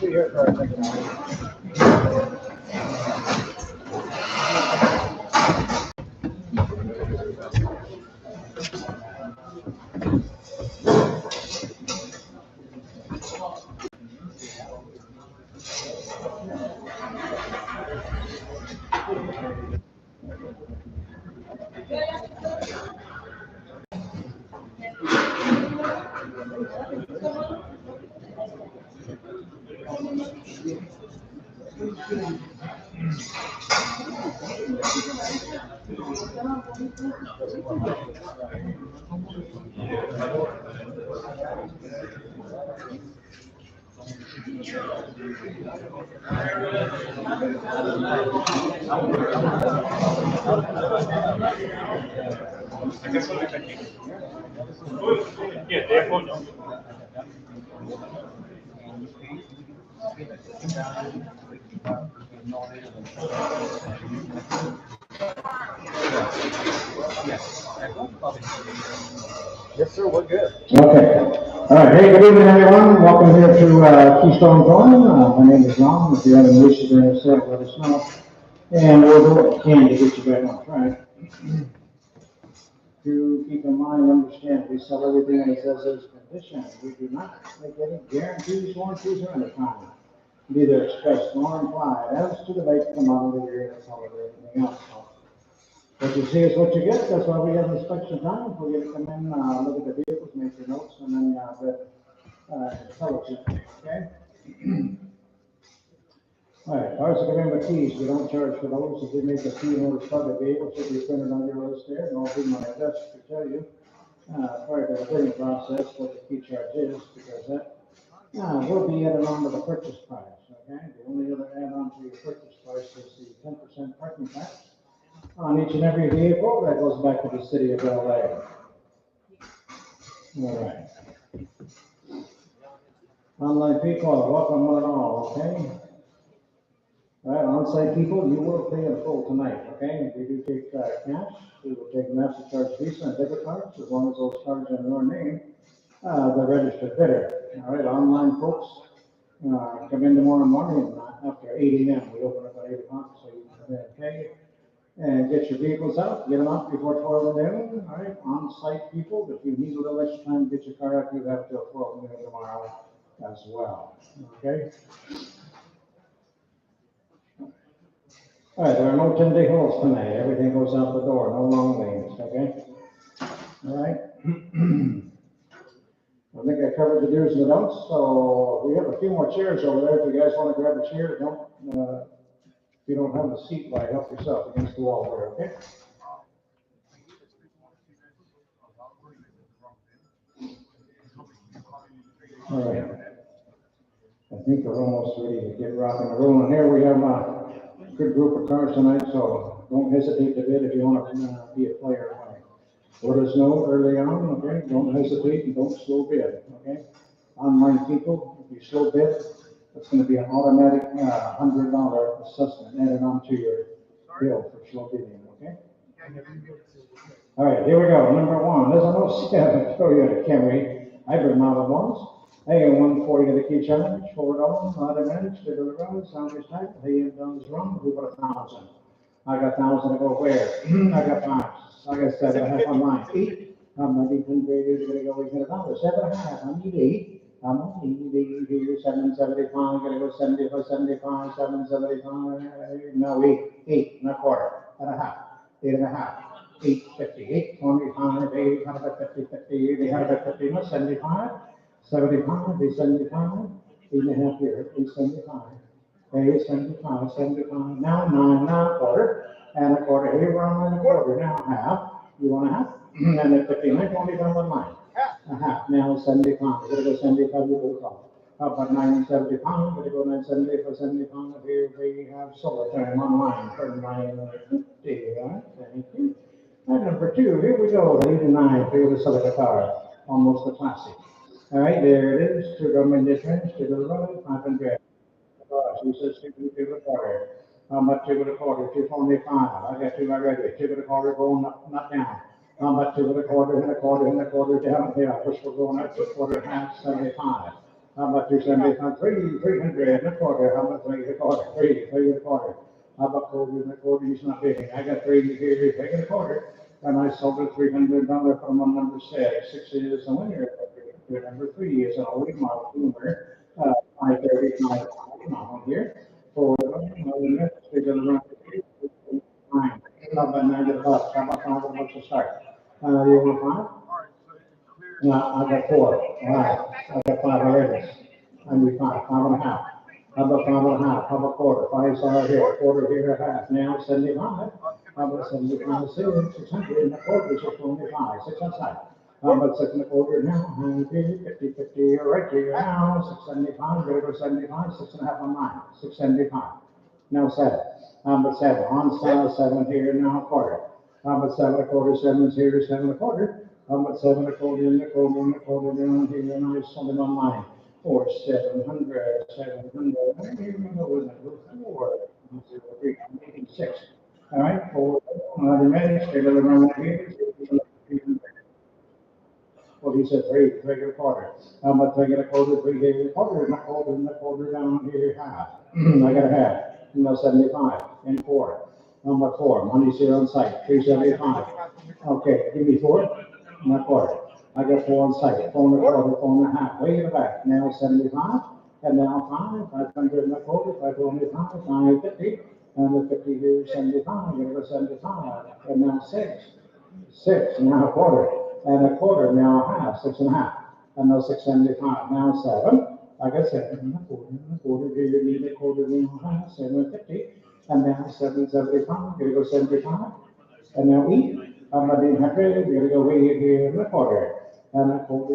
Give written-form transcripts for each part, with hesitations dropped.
be here for a second. Yeah, therefore no. Yes, sir, we're good. Okay. All right. Hey, good evening, everyone. Welcome here to Keystone Towing. My name is Ron. If you have any issues or anything, let us know. And we'll do what we can to get you back on track. To keep in mind and understand, we sell everything and it says as condition. We do not make any guarantees, warranties, or any kind. Neither expressed nor implied as to the make, the model, the year, the color, or anything else. So, what you see is what you get. That's why we have inspection time. We get to come in, look at the vehicles, make your notes, and then intelligent. Okay. All right. Ours are remember keys. We don't charge for those. If you make a key in order to start the vehicle, should be printed on your list there. And I'll do my best to tell you prior to the bidding process what the key charge is, because that will be added on to the purchase price. Okay. The only other add-on to your purchase price is the 10% parking tax on each and every vehicle. That goes back to the city of LA. All right. Online people, welcome one and all, okay? All right, on-site people, you will pay in full tonight, okay? We do take cash. We will take MasterCard, Visa, and debit cards, as long as those cards are in your name. The registered bidder. All right, online folks, come in tomorrow morning after 8 a.m. We open up at 8 o'clock, so you can come in and pay. And get your vehicles out, get them out before 12 noon. All right, on-site people, if you need a little extra time to get your car out, you have till 12 noon tomorrow as well. Okay. All right, there are no 10-day holds tonight. Everything goes out the door, no long lanes. Okay. All right. I think I covered the do's and the don'ts. So we have a few more chairs over there. If you guys want to grab a chair, don't. If you don't have a seat, by help yourself against the wall there. Okay. All right. I think we're almost ready to get rocking and rolling. Here we have a good group of cars tonight, so don't hesitate to bid if you want to be a player. Let us know early on, okay? Don't hesitate and don't slow bid, okay? Online people, if you slow bid, it's going to be an automatic $100 assessment added onto your bill for slow bidding, okay? All right, here we go. Number one, there's a 07 Toyota Camry hybrid model ones. Hey, 140 to the key charge, $4, automatic, to the road, sound is tight, hey, it does wrong, we got 1,000. I got 1,000 to go where? I got 5. I got 7.5 online. 8. I'm not even going to go with $100. 7.5. I need 8. I'm on 8 here, 775. Gonna go 75, 75, 775. No, 8. 8 and a quarter. And a half. 8.5. 850. 825. 850. 50. 850. No, 75. 75. 875. 8.5 here. 875. 875, 75, now 9, now a quarter, and a quarter. Here we're on a quarter, now half. You want a half? And at 59, 25 on line. A half, now 75. We're going to go 75, you both off. How about 975? We're going to go 970 for 75. Here we have solar time on line for 950. Right? Thank you. And number 2, here we go. 89 for the Celica car. Almost a classic. All right, there it is. To government difference, to the road, 500. He says, take the quarter. How much take the quarter? 225. I got 2 already. Take the quarter going up, not down. How much take the quarter and a quarter and a quarter down? Yeah, push we're going up to quarter, half, 75. How about 275? 300 and a quarter. How about 3 and a quarter? 3 and a quarter. How about 4 and a quarter? He's not bidding. I got 3 here, 3 and a quarter. And I sold it $300 from on number 6. 6 is the winner. Number 3 is an old model boomer. 535 model here. For the next, we're going to run 9. How about 9 bucks? How about 5 bucks to start? You want 5? No, I got 4. All right. I got 5 already. I need 5. 5.5. How about 5.5? How about quarter? 5 solid here. Quarter here, a half. Now 75. How about 75? 600 and a quarter. 625. 6 outside. How about 6 and a quarter now? 50, 50, right here now. 675. Gotta go 75. 6.5 on 9. 675. Now 7. How about 7? On sale, 7 here now, quarter. How about 7 and a quarter? 7 is here, 7 and a quarter. How about 7 and a quarter and a quarter and a quarter down here, and I sold it on 9. Or 700, 700. I don't even remember what it was. 4, 0, 3, 6. All right, 4. The minutes, they're going to run here. Well, he said 3 and a quarter. How about 3 and a quarter, 3 here, and a quarter, and a quarter, and a quarter down here, half. I got a half. No, 75 and 4. Number 4, money's here on site, 375. Okay, give me 4, not quarter. I got 4 on site, 4 and a quarter, 4 and a half. Way in the back. Now 75, and now 5, 500 and a quarter, 525, 550, and the 50 here, 75. Give it 75, and now 6, 6, now a quarter, and a quarter, now a half, 6.5, and now 675, now 7. Like I said, and a quarter here, need a quarter, now a half, 750, and now 775. Gonna go 75, and now 8. I'm not being happy. We're gonna go way here in a quarter. And a quarter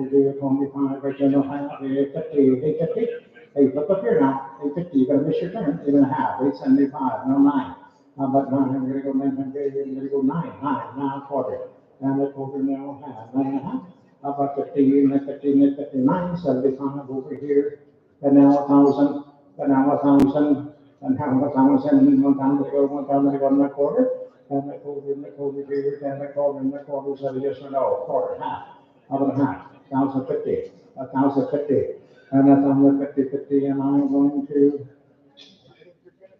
here, 25, right there, no half, 850, 850. Hey, look up here now, 850, you're gonna miss your turn, 8.5, 875, no 9. How about 9? I'm gonna go 900, I'm gonna go 9, now a quarter. And a quarter, now a half, 9.5. How about 15, and 15, and 59, 75 over here. And now 1,000, and now 1,000, and now 1,000, 1,000 to go, 1,000 to go, and a quarter. And a quarter, and a quarter here, and a quarter, and a quarter, so yes or no, quarter, half. How about a half? 1,050, 1,050, and 1,050, 50, and I'm going to,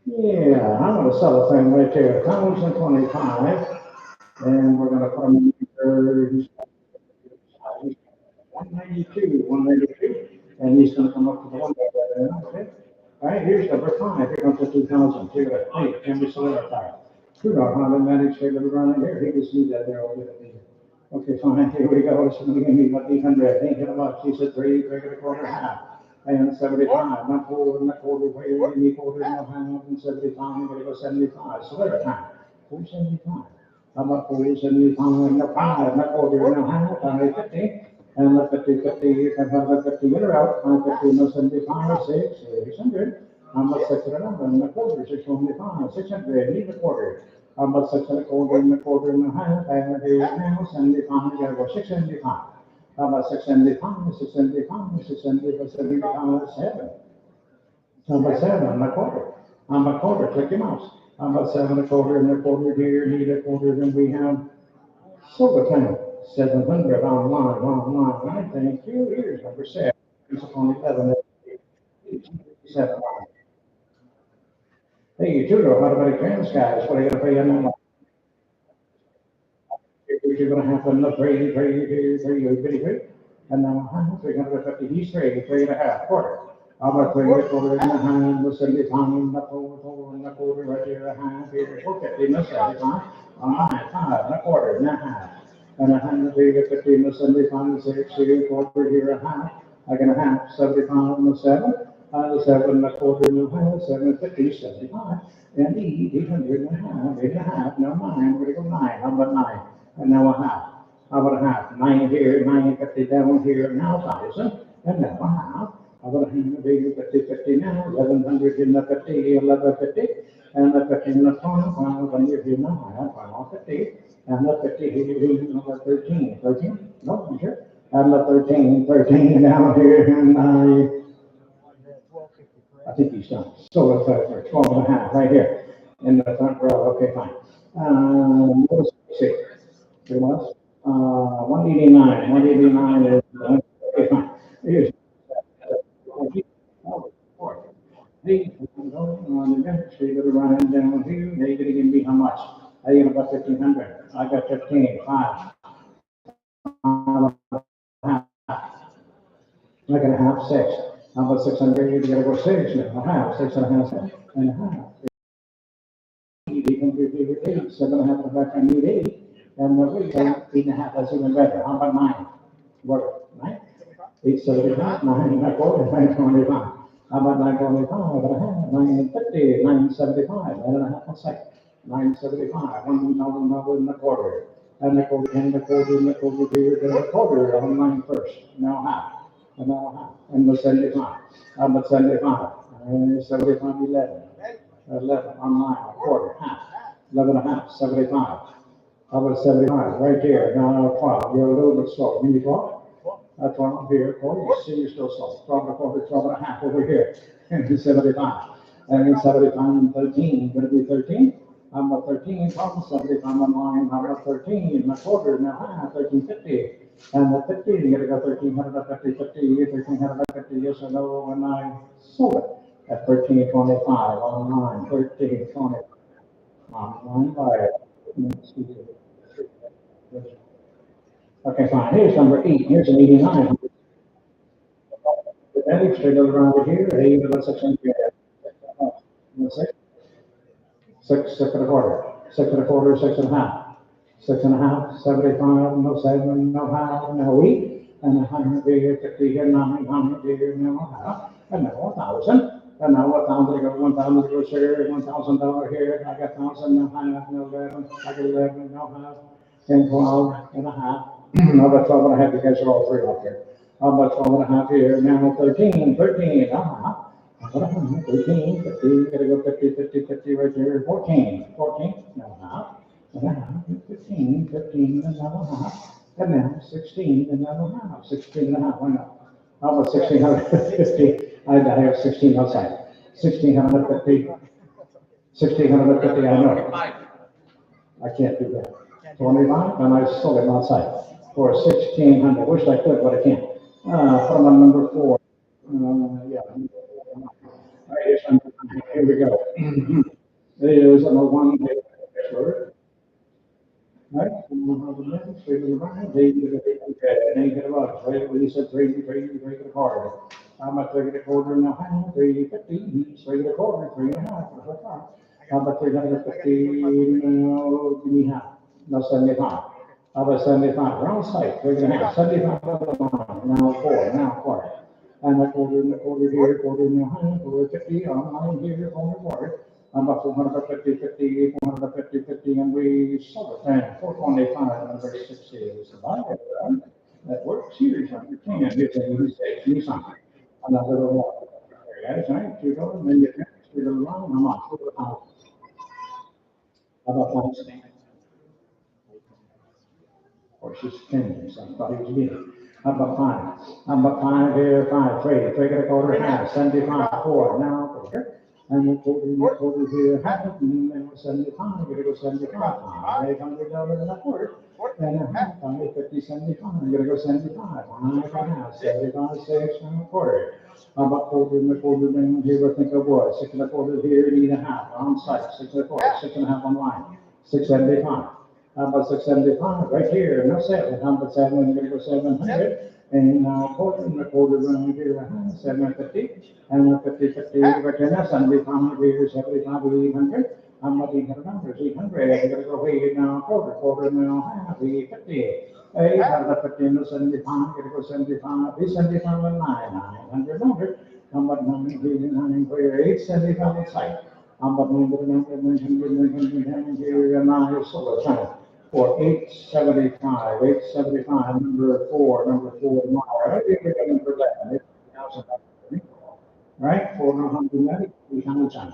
yeah, I'm going to sell a thing right there, 1,025, and we're going to put them in 192, 192, and he's going to come up to the one there, okay? All right, here's number 5, here comes the 2,000, here, hey, can we solidify? $2 managed to run in here, he just need that there over there. Okay, fine, here we go, so we're going to need about 800, 800 bucks, he said 3 and a quarter, half, and 75, not 4 and a quarter, where you need quarter and a half, and 75, I'm going to go 75, so there time, 475, how about 475, and a 5, and a quarter and a half, 550, and the 50, 50, and the 50 in a route, 550, no 75, 6, 600. How much 6 and a quarter, 625, 600, need a quarter. How about 6 and a quarter and a quarter and a half, and here now, 75, you gotta go 675. How about 675, 675, 675, 75, 7. How about 7 and a quarter? How about quarter, click your mouse. How about 7 and a quarter here, need a quarter, then we have silver tank, 700 online, thank you, here's number 7, it's upon 11, 7. Hey, you two automatic trans guys, what are you gonna pay on that? You're gonna have another 3, and now 350, he's 3.5, quarter. How about 3 and a quarter and a half, the 75, and a quarter, right here, a half, here, 450, no 75, 5 and a quarter and a half. And a half, 350, no 75, 6, here, quarter, here, a half. I got a half, 75, no 7. 7 and a quarter, no half, 750, 75, and 800 and a half, 8.5, no 9, we're gonna go 9, how about 9? And now a half, how about a half? 9 here, 950 down here, now 1,000, and now a half, how about a half, 50, 50 now, 1,100 in the 50, 1150, and the 50 in the 1,000 here now, half, 150, and the 50 here, number 13, no, I'm sure, and the 13 down here, and I think he's done. So it's for 12 and a half right here in the front row. Okay, fine. Let's see. It was 189. 189 is okay, fine. Here's Hey, on the next street, little running down here, they gonna give me how much? I got about 1,500. I got 15, 5. I got a half, 6. How about 600? You gotta go 6 now. A half, 6 and a half, and a half. 800, 7 and a half, in fact, I need 8. And the weight, 8.5, that's even better. How about 9? What, 9? 875, 9 and a quarter, 925. How about 925 and a half, 950, 975, 9 and a half, one second. 975, $1,000 and a quarter. And a quarter, and a quarter, and a quarter, and a quarter on 9 first. Now half. And now half. And the 75. How about 75? 75, 11. 11 on 9, a quarter, half. 11 and a half, 75. How about 75? Right here. Now 12. You're a little bit slow. Give me 12. That's one up here, Corey. You see, you're still slow. 12 and a quarter, 12 and a half over here. And 75. And then 75 and 13. Gonna be 13? I'm about 13. 12 and 75 on line. I'm about 13 and a quarter. Now half, 1350. And the 50, you gotta go 1350, 1350, yes or no, and I sold it at 1325 online, 1320 online buyer. Okay, fine. Here's number 8. Here's an 89. The average straight around here, 8 about 600. Six, 6 and a quarter, 6 and a quarter, 6 and a half, 6 and a half, 75, no 7, no half, no 8, and 100 here, 50 here, 900 here, no half, and now 1,000, and now 1,000 to go, 1,000 to go here, $1,000 here, I got 1,000, no half, no 11, I got 11, no half, and 12 and a half, how about 12 and a half, you guys are all three up here, how about 12 and a half here, now 13, 13, uh-huh. 13, 50, gotta go 50, 50, 50 right there, 14, 14, now half, and now 15, 15, and now half, and now 16, and now half, 16 and a half, why not? How about 1,650? I have 16 outside, 1,650, 1,650, I know. I can't do that. 25, and I sold it outside for 1,600, wish I could, but I can't. Put them on number 4, yeah. All right, here we go. There's a one day short. Right? Straight to the right. They did it. Okay, and then you get a lot. Right? When you said three to the quarter. How much 3 to the quarter and a half? 350. 3 to the quarter, 3 and a half. How about 350? No, give me half. No, 75. How about 75? Round side, 3 and a half. 75. Now 4. Now quarter. And a quarter here, quarter in the hand, quarter 50, online here, quarter. I'm about 450, 50, 450, 50, and we sold it. And 425, number 60 is the buyer. That works. Here's number 10. Here's a new something. Another little one. Guys, right? $2, and then you next to the line. I'm off. How about that? Or she's 10, so I thought he was getting. How about 5? How about 5 here, 5, 3, 3 and a quarter, half, 75, 4, now, quarter. And the quarter here, half, and then 75, you gotta go 75, $800 and a quarter. And a half, 50, 75, you gotta go 75, 5 and a half, 75, 6 and a quarter. How about quarter and a quarter, then here, I think I was, 6 and a quarter here, 8 and a half, on site, 6 and a quarter, 6 and a half online, 675. How about 675 right here? No 7. How about 7? We're gonna go 700. And quarter and a quarter around here, 750. And 50, 50 right there. Now 75 here, 75, 800. How about 800? 800. We're gonna go way now quarter now half, 850. 850 and 75. We're gonna go 75. 875 and 900. How about 9 here, 9 here, 875 inside. How about 900 here, and now here's solar time. For 875, number 4 tomorrow. Number 11, right? 490, we can time.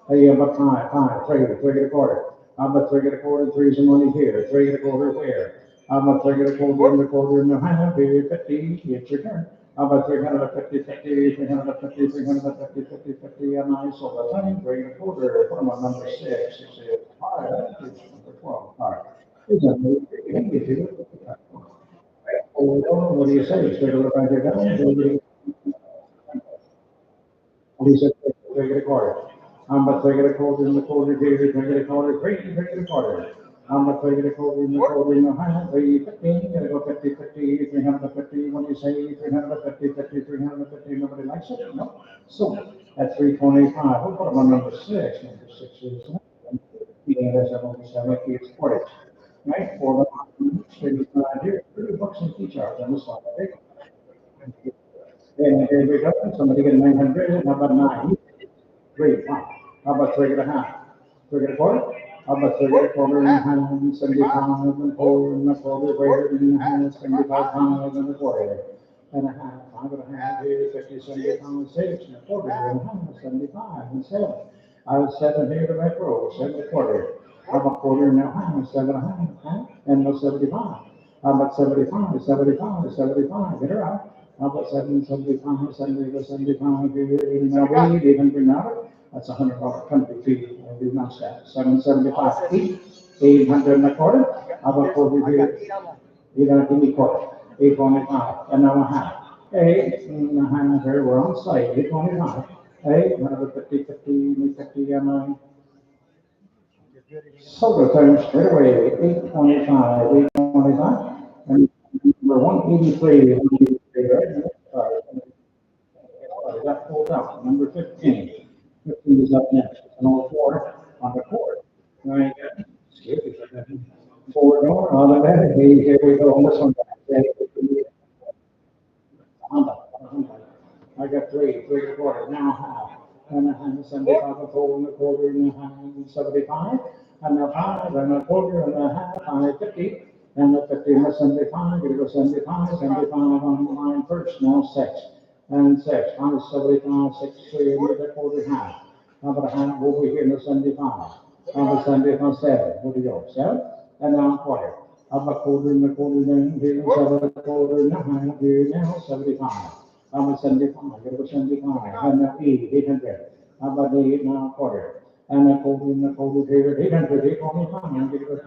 Hey, about 5, 3 to the quarter. How about 3 to the quarter, 3's the money here, 3 to the quarter where? How about 3 to the quarter and a half, 50, it's your turn. How about 350, 50, 350, 350, 50, 50, and I sold the time, 3 to the quarter, put them on number 6, 6 is 5, number 12. All right. What do you say? Straight over right here down. He said, three get a quarter. I'm about three get a quarter in the quarter here, three get a quarter, three get a quarter. I'm about three get a quarter in the quarter in the high, 350, gotta go 50, 50, 350, what do you say, 350, 50, 350, nobody likes it? No. So, at 325, we'll put them on number six is, yeah, that's a number seven, it's 40. Right, for the, here, 30 bucks in key charge on this one, right? And here we go, somebody get 900, how about nine? Three, wow. How about three and a half? Three and a quarter? How about three and a quarter and a half, 75 and four and a quarter, greater than a half, 75 pounds and a quarter. And a half, five and a half, here, 50, 75, six and a quarter and a half, 75 and seven. I was seven here to back row, 7 a quarter. How about quarter and a half, 7 and a half, huh? And no 75. How about 75, 75, 75, get her out. How about 775, 75, here, 800, 800 now? That's $100 country fee, and we announced that. 775 feet, 800 and a quarter. How about 40 here? 800 and a quarter, 825, and now a half. 8 and a half here, we're on site, 825. 850, 50, 50, and solar time straight away, 825, 825, and we're 183, 183, right? Got pulled out, number 15. 15 is up next, and all four on the court. Right? Four going on the net, here we go on this one. I got three and a quarter, now half. And a half, 75, a four and a quarter, and a half, 75, and a five, and a quarter, and a half, 50, and a 50, and a 75, gonna go 75, 75 on the line first, now six, and six, 75, 6, 3, and a quarter, half. How about a half over here in the 75? How about 75, 7? Where do you go? 7? And now a quarter. How about quarter and a quarter, then here, 7 a quarter, and a half, here now, 75. How about 75? Get about 75. And now 800. How about 8 now quarter? And a quarter and a quarter here, 800, 825. Get about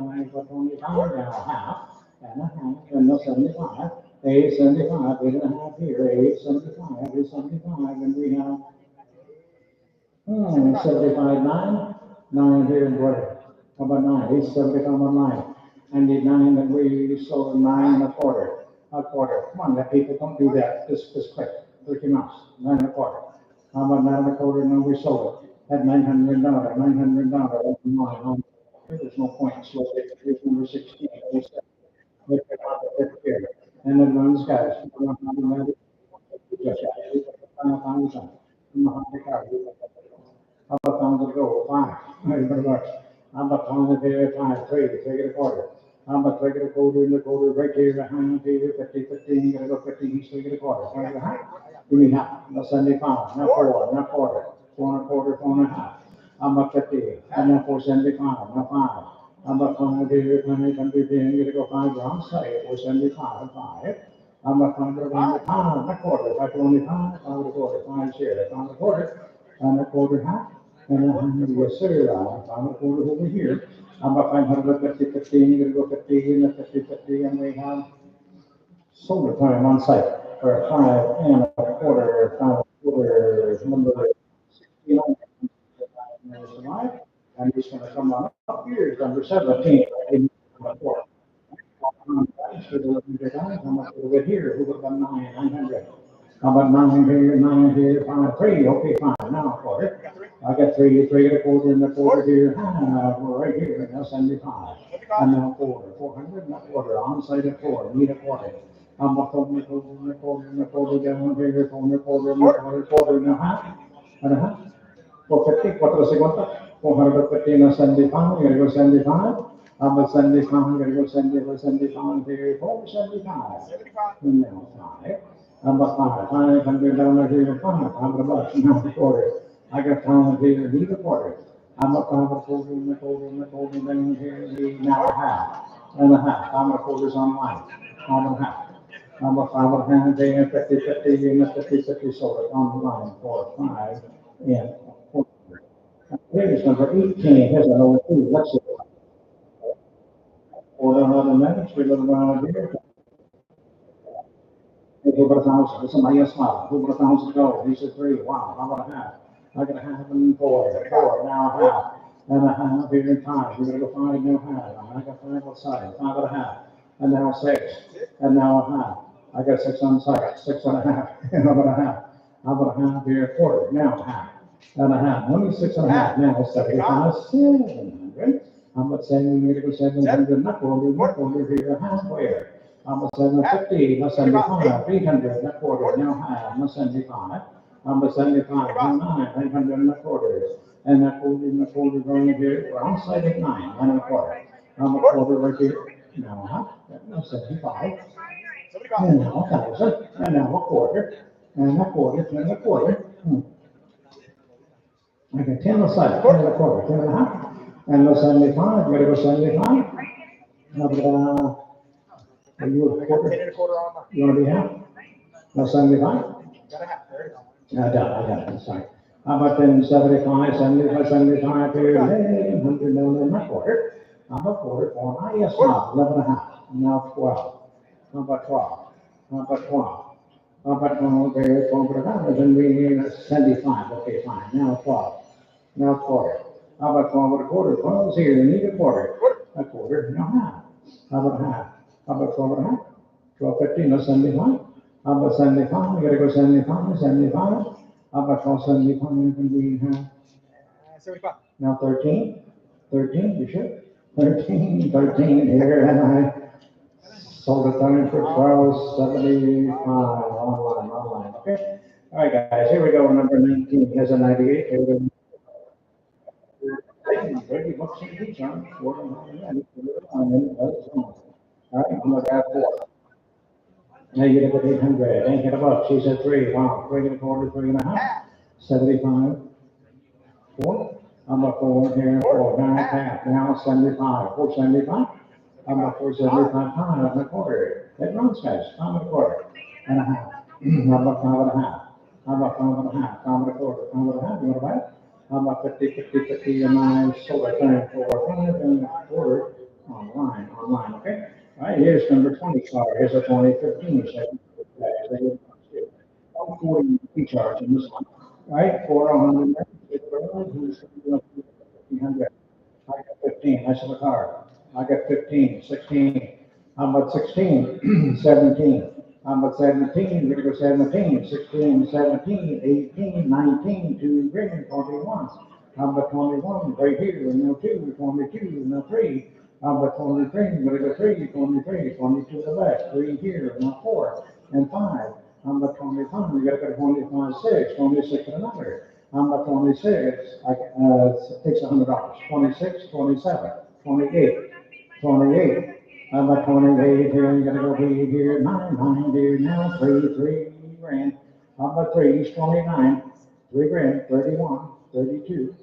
25 now half. And a half, and now 75. 875, 8 and a half here, 875, 875, and we have 75, 9, 9 here and quarter. How about 9? 875 on 9. And the 9 that we sold 9 and a quarter. A quarter. Come on, that people don't do that this quick. 30 months. 9 and a quarter. How about 9 and a quarter? No, we sold it at $900. $900. There's no point. So here's number 16. And then one guys. How about pounds to go? 5. $100. How about pounds here? 5, 3, take it a quarter. How about take it a quarter in the quarter right here, behind here, 50, 15, gotta go 50, each take it a quarter. Take it a half. Give me half. Now 75, now 4, now quarter. 4 and a quarter, 4 and a half. How about 50? And now 475, now 5. How about 5 here, 20, 10, gotta go 5 rounds, say 475, 5. How about 5 around the 5, not quarter, 525, 5 and a quarter, 5 share, 5 and a quarter, and a quarter half. And yes, sir, 5 and a quarter over here. How about 550, 15, gonna go 50, and a 50, 50, and we have solar time on site for 5 and a quarter, 5 and a quarter, number 16. And he's gonna come on up here, number 17. Come up over here, who would have done 900? How about 9 here, 9 here, 5, 3, okay, fine, now a quarter. I got 3 and a quarter, and a quarter here, we're right here, now 75. And now 4, 400, and a quarter, on site at 4, need a quarter. How about 4 and a quarter, and a quarter, and a quarter, down here, 4 and a quarter, and a quarter, and a half, and a half. 450, 450, 450, and a 75, you're gonna go 75. How about 75, I'm gonna go 75 here, 475. And now 5. How about 500 down here, 5, how about a buck, now a quarter. I got 5 here, need a quarter. How about 5 a quarter, and a quarter, and a quarter, down here, now a half, and a half. How about quarters on line? How about half? How about 5 and a half, there, 50, 50, and a 50, 50, so it's on the line for 5 and 4. Here's number 18, here's another 2, let's see. Order another minute, we look around here. Hey, who about 1,000? Somebody else smile. Who about 1,000 to go? He said 3. Wow, how about a half? I got a half and four, now a half. And a half here in five. We're gonna go five, now half. I got five on side, five and a half. And now six, and now a half. I got six on side, six and a half, and I'm gonna half. I'm gonna half here, quarter, now half. And a half, only six and a half, now 75, 700. I'm at 700, not quarter here, halfway. I'm at 750, not 75, 800, not quarter, now half, not 75. I'm at 75, now 900, not quarter. And that quarter going here, we're on side at 9, 1 and a quarter. I'm a quarter right here, now half, now 75. And now 1,000, and now a quarter, and a quarter, and a quarter. I got 10 aside, 10 and a quarter, 10 and a half. And the 75, you gotta go 75. Are you a quarter? 10 and a quarter on my. You wanna be half? No 75? Got a half, there you go. I got it, sorry. How about then 75, 75, 75 here, 100 million, a quarter. How about quarter, four, yes, now, 11 and a half, now 12. How about 12? How about 12? How about 12, okay, 12 and a half, then we 75, okay, fine, now 12. Now quarter. How about 12 and a quarter? 12 is here, you need a quarter. A quarter, now half. How about half? How about 12 and a half? 12, 15, no 75. How about 75? We gotta go 75, 75. How about 12, 75, and we have 75. now 13. 13, you should. 13 here, and I sold it down for 12.75 online. Okay. All right, guys, here we go. Number 19 has a 98. Here we go. 30 bucks each on. All right, I'm gonna grab 4. Now you get up at 800. Ain't get a buck. She said 3. Wow, 3 and a quarter, 3 and a half. 75. 4. I'm up 4 here. 4. Now half. Now 75. 475. I'm up 475. 5 and a quarter. It runs, guys. 5 and a quarter. And a half. I'm up 5 and a half. I'm up 5 and a half. 5 and a quarter. 5 and a half. You wanna buy it? I'm up 50, 50, 50, and 9, sold it 4, 5 and a quarter online, okay? All right, here's number 20 car. Here's a 2015. 40 charge in this one. All right, 400. Who's 1,500? I got 15. That's the car. I got 15, 16. How about 16? 17. How about 17? We're gonna go 17, 16, 17, 18, 19, 2 grand, 21. How about 21? Right here, and now 2, 22, and now 3. How about 23? We're gonna go 3, 23, 22 to the back. 3 here, and now 4, and 5. How about 25? We gotta go 25, 6, 26 and another. How about 26? It takes $100. 26, 27, 28, 28. How about 28 here? You gotta go 3 here, 9 here, now 3 grand. How about 3 is 29, 3 grand, 31, 32,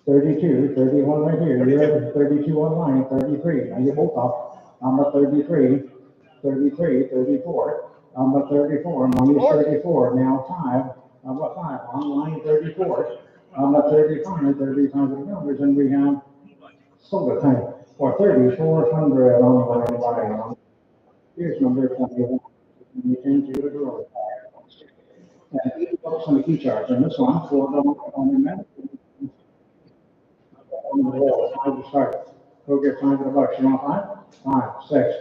32, 31 right here. You're 32 online, 33. Now you're both up. I'm at 33, 33, 34. I'm at 34. Money's 34. Now 5. I'm at 5. Online 34. I'm at 35, 35 numbers, and we have solar tank. For 3,400 online buying. Here's number 21. We change to the girl. And 80 bucks on the key charge. And this one, $4 on the minute. On the wall, 5 to start. Go get 5 bucks. You want 5? 5, 6.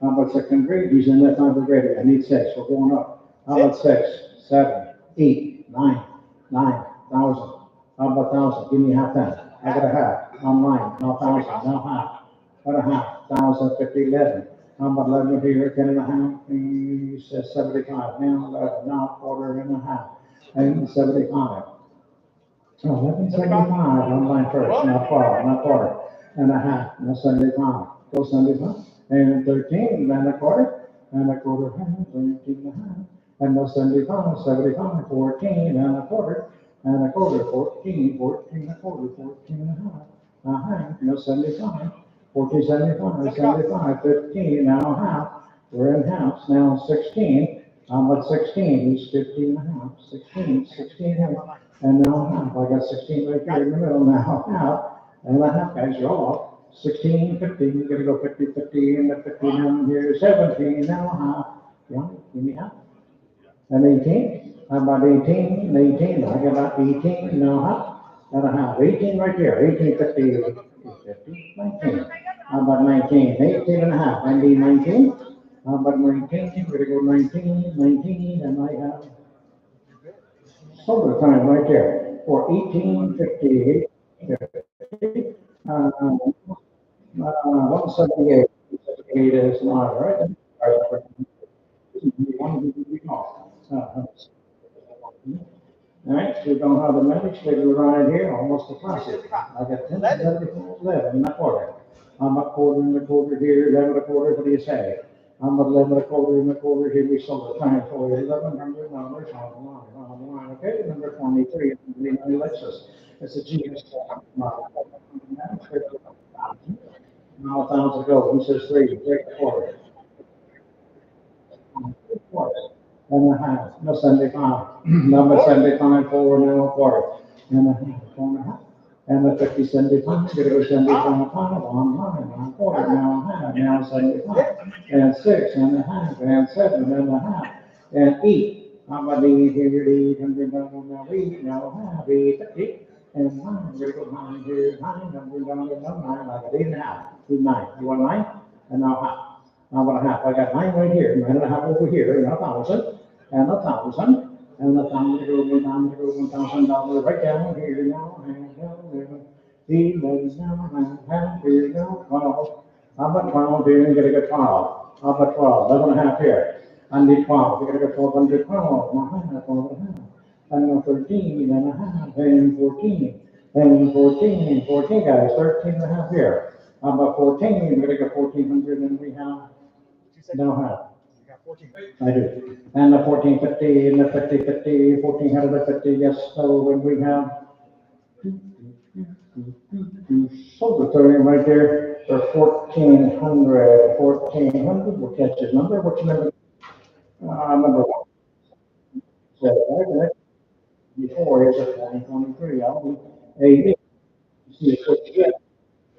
How about 6 and grade? He's in that 5 grade. I need 6. We're going up. How about 6, 7, 8, 9, 9,000. How about 1,000? Give me half that. I got a half. Online. Now 1,000. Now half. Got a half. 1,000, 50, 11. How about 11 here? 10 and a half. He says 75. Now 11. Now quarter and a half. And 75. 11.75 online first. Now 12. Now quarter and a half. Now 75. Go 75. And 13. Then a quarter. And a quarter. 13 and a half. And now 75. 75. 14 and a quarter. And a quarter. 14. 14 and a quarter. 14 and a half. Now 75. 14, 75, 75, 15, now half. We're in halves. Now 16. How about 16? He's 15 and a half. 16, 16 and a half. And now half. I got 16 right here in the middle. Now half. And the half, guys, roll off. 16, 15. You're going to go 50, 50, and the 50 down here. 17, now half. Yeah, give me half. And 18. How about 18? 18, I got 18, now half, and a half, 18 right here, 18, 50, 50, 19. How about 19? 18 and a half, I need 19. How about 19? We're gonna go 19, 19, and I have solar time right there for 18, 50, 50, 178. 78 is not right. All right, so we don't have the magic stick around here, almost a classic. I got 10, 11 in that quarter. I'm a quarter in the quarter here, 11 a quarter, what do you say? I'm 11 a quarter in the quarter here, we sold the time for you, 1100 numbers on the line, okay? Number 23, Lexus. It's a genius. Now, 1,000 ago, he says 3, break the quarter. And a half, no 75, number 75, forward now a quarter, and a half, 4.5, and the 50, 75, get it 75, one quarter, now a half, now 75, and 6 and a half, and 7 and a half, and 8. How about 8 here, 800, now 8, now half, 8, 50, and 9, we're going to go 9 here, 9, number down to 9, I got 8 and a half, 2, 9, you want 9, and now half. How about a half? I got 9 right here, 9 and a half over here, and 1,000, and 1,000, and 1,000 to go, 1,000 to go, $1,000 right down here now, and down there. 11 now, and here now, 12. How about 12 here? You gotta get 12. How about 12? 11 and a half here. I need 12. You gotta get 12 under 12. Now, 12 and a half. And 13 and a half, and 14, and 14, 14 guys, 13 and a half here. How about 14? You gotta get 1,400, and we have. No half. I do. And the 1450, and the 5050, 1450, yes, so when we have sold the 30 right there for 1,400, 1,400, we'll catch his number, what's your number? Number 1. So, right, before is a 2023, I'll be 80. See what you get.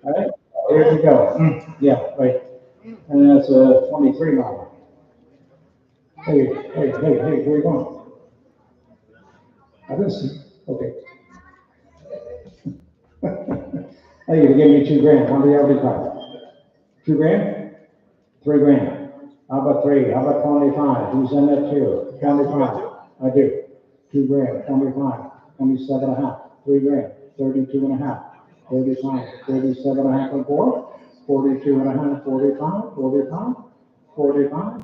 All right, here we go. Yeah, right. And that's a 23 model. Hey, where are you going? I didn't see. Okay. Hey, you give me 2 grand. How many already got? 2 grand? 3 grand. How about 3? How about 25? Who's in that too? 25. I do. 2 grand. 25. 27 and a half. 3 grand. 32 and a half. 35. 37 and a half and 4. 42 and a half. 45. 45. 45.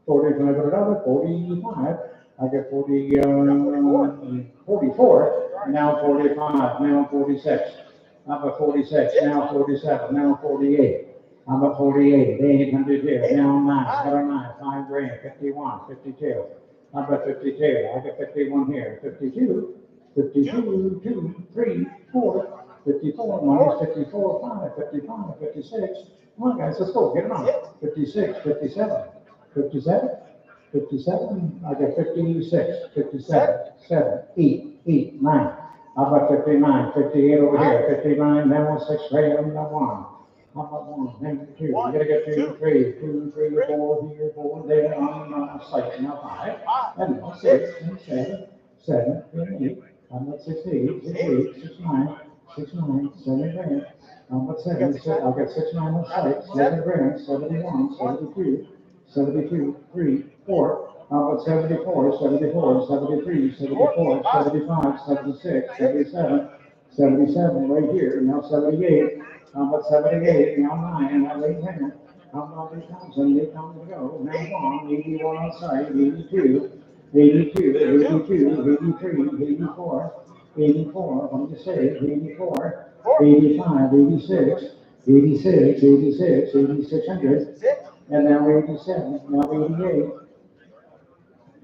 45 and another 45. I get 40, 44. Now 45. Now 46. How about 46? Now 47. Now 48. How about 48? 800 here. Now 9. Got a 9. 5 grand. 51. 52. How about 52? I got 51 here. 52. 52. 2, 3, 4. 54 minus 54. 5. 55. 56. Come on, guys. Let's go. Get it on. 56. 57. 57. 57, I got 56, 57, 7, 8, 9. How about 59, 58 over here, 59, now 6 grand, now 1. How about 1, then 2, you gotta get 2, 3, 2, 3, 4 here, 4 there, on site, now 5, and now 6, and 7, 7, and 8. How about 68, 68, 69, 69, 7 grand. How about 7, so I got 6, 9 on site, 7 grand, 71, 72. 72, 3, 4, how about 74, 74, 73, 74, 75, 76, 77, 77 right here, now 78, how about 78, now 9, now 8, 10, how about 8,000, 8,000 to go, now 1, 81 on site, 82, 82, 82, 83, 84, 84, what did you say, 84, 85, 86, 86, 86, 8600, and now 87, now 88,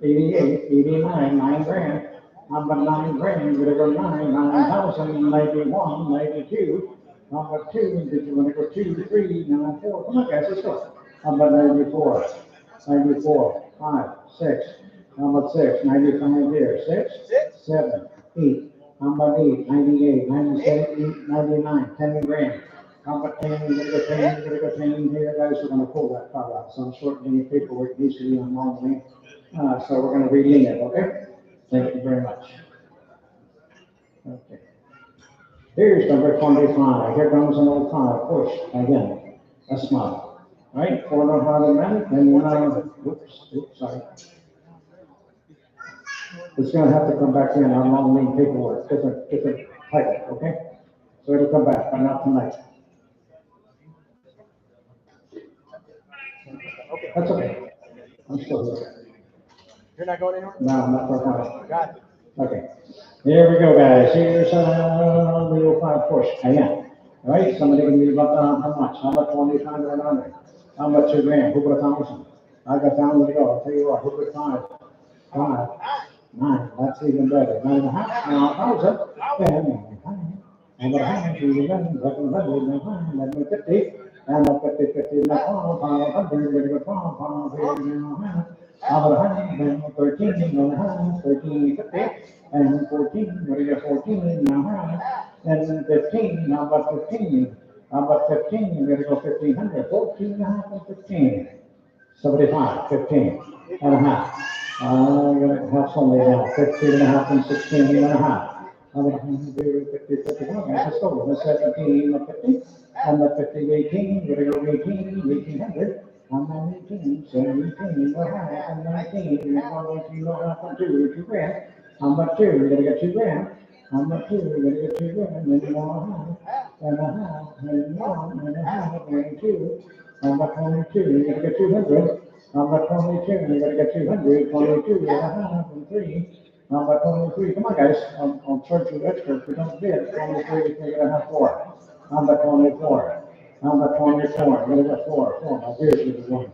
88, 89, 9 grand. How about 9 grand? You're gonna go 9, 9,000, 91, 92. How about 2? Did you want to go 2, 3, now 4? Come on, guys, let's go. How about 94, 94, 5, 6. How about 6? 95 here. 6, 7, 8. How about 8? 98, 97, 8, 99, 10 grand. How about 10? You're gonna go 10, you're gonna go 10 here, guys. We're gonna pull that card out. So I'm shortening the paperwork, needs to be on long lane. So we're gonna re-lean it, okay? Thank you very much. Okay. Here's number 25. Here comes an old 5. Push again. A smile. All right, 4 don't have the man, then you know, oops, sorry. It's gonna have to come back in on long lien paperwork, different title, okay? So it'll come back, but not tonight. Okay. That's okay. I'm still here. You're not going anywhere? No, I'm not for a while. Got it. Okay. Here we go, guys. Here's the old 5 push. Again. All right, somebody can be about how much? How much 25 or 100? How much 2 grand? Who put 1,000? I got 1,000 to go. I'll tell you what, who put 5? 5. 9. That's even better. 9.5. Now, 1,000. 10. And the hand to 11, 50. And the 50, 50, 500, we're going to go 12, how about 13, 13, 50, and 14, we're going to go 14, and then 15, how about 15? How about 15? We're going to go 1,500, 14 and a half and 15. 75, 15 and a half. I'm going to have somebody now, 15 and a half and 16 and a half. I'm going to do 50, 51, let's go, the 17, the 50, and the 50, 18, we're going to go 18, 1,800. I'm 19, 17, no half, and 19, you're going to no half and 2 grand. I'm about 2, you're going to get 2 grand. I'm about 2, you're going to get 2 grand, and then you know and a half, and 1, and a half, and 2. I'm about 22, you're going to get 200. I'm about 22, you're going to get 200, 22, and a half, and 3. I'm about 23, come on guys, I'll charge you extra if you don't bid. 23, you're going to have 4. I'm about 24. I'm about 24, I'm going to get 4. Now here's the 1.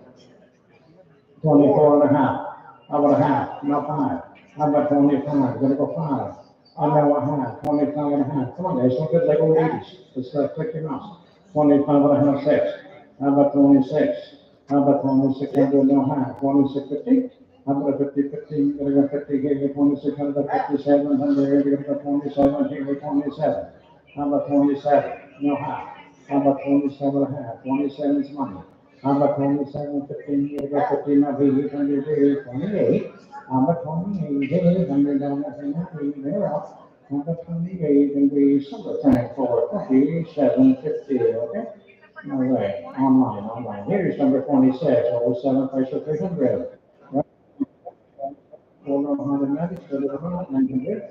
24 and a half. How about a half? No 5. How about 25? I'm going to go 5. And now a half. 25 and a half. Come on guys, don't get like old 80s. Let's click your mouse. 25 and a half, 6. How about 26? How about 26? No half. 26, 50. How about a 50, 50? You're going to go 50 here, 26, 57, 100, you're going to go 27, here, 27. How about 27? No half. How about 27 and a half? 27 is money. How about 27, 15, you're going to go 15, now be 28. How about 28, 800, down there up. How about 28, and we summertime for 27.50, okay? All right, online. Here's number 26, 07, price of 300. Right? 490, 900.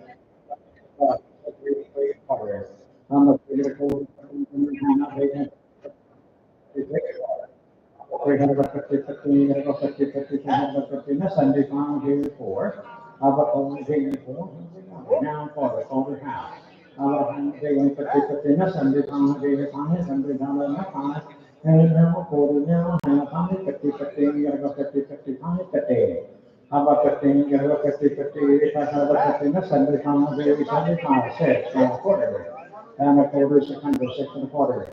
How much are you going to go? 350, 50, you're going to go 50, 50, 250, that's 75 here 4. How about only here 4? Now for it, over half. How about 50, 50, that's 75 here 5, 100 down in that 5. And now a quarter now, half on it, 50, 50, you're going to go 50, 55, 50. How about 15, you're going to go 50, 50, 85, how about 15, that's 75 here, 75, 6, now a quarter. And a quarter, 600, 6 and a quarter,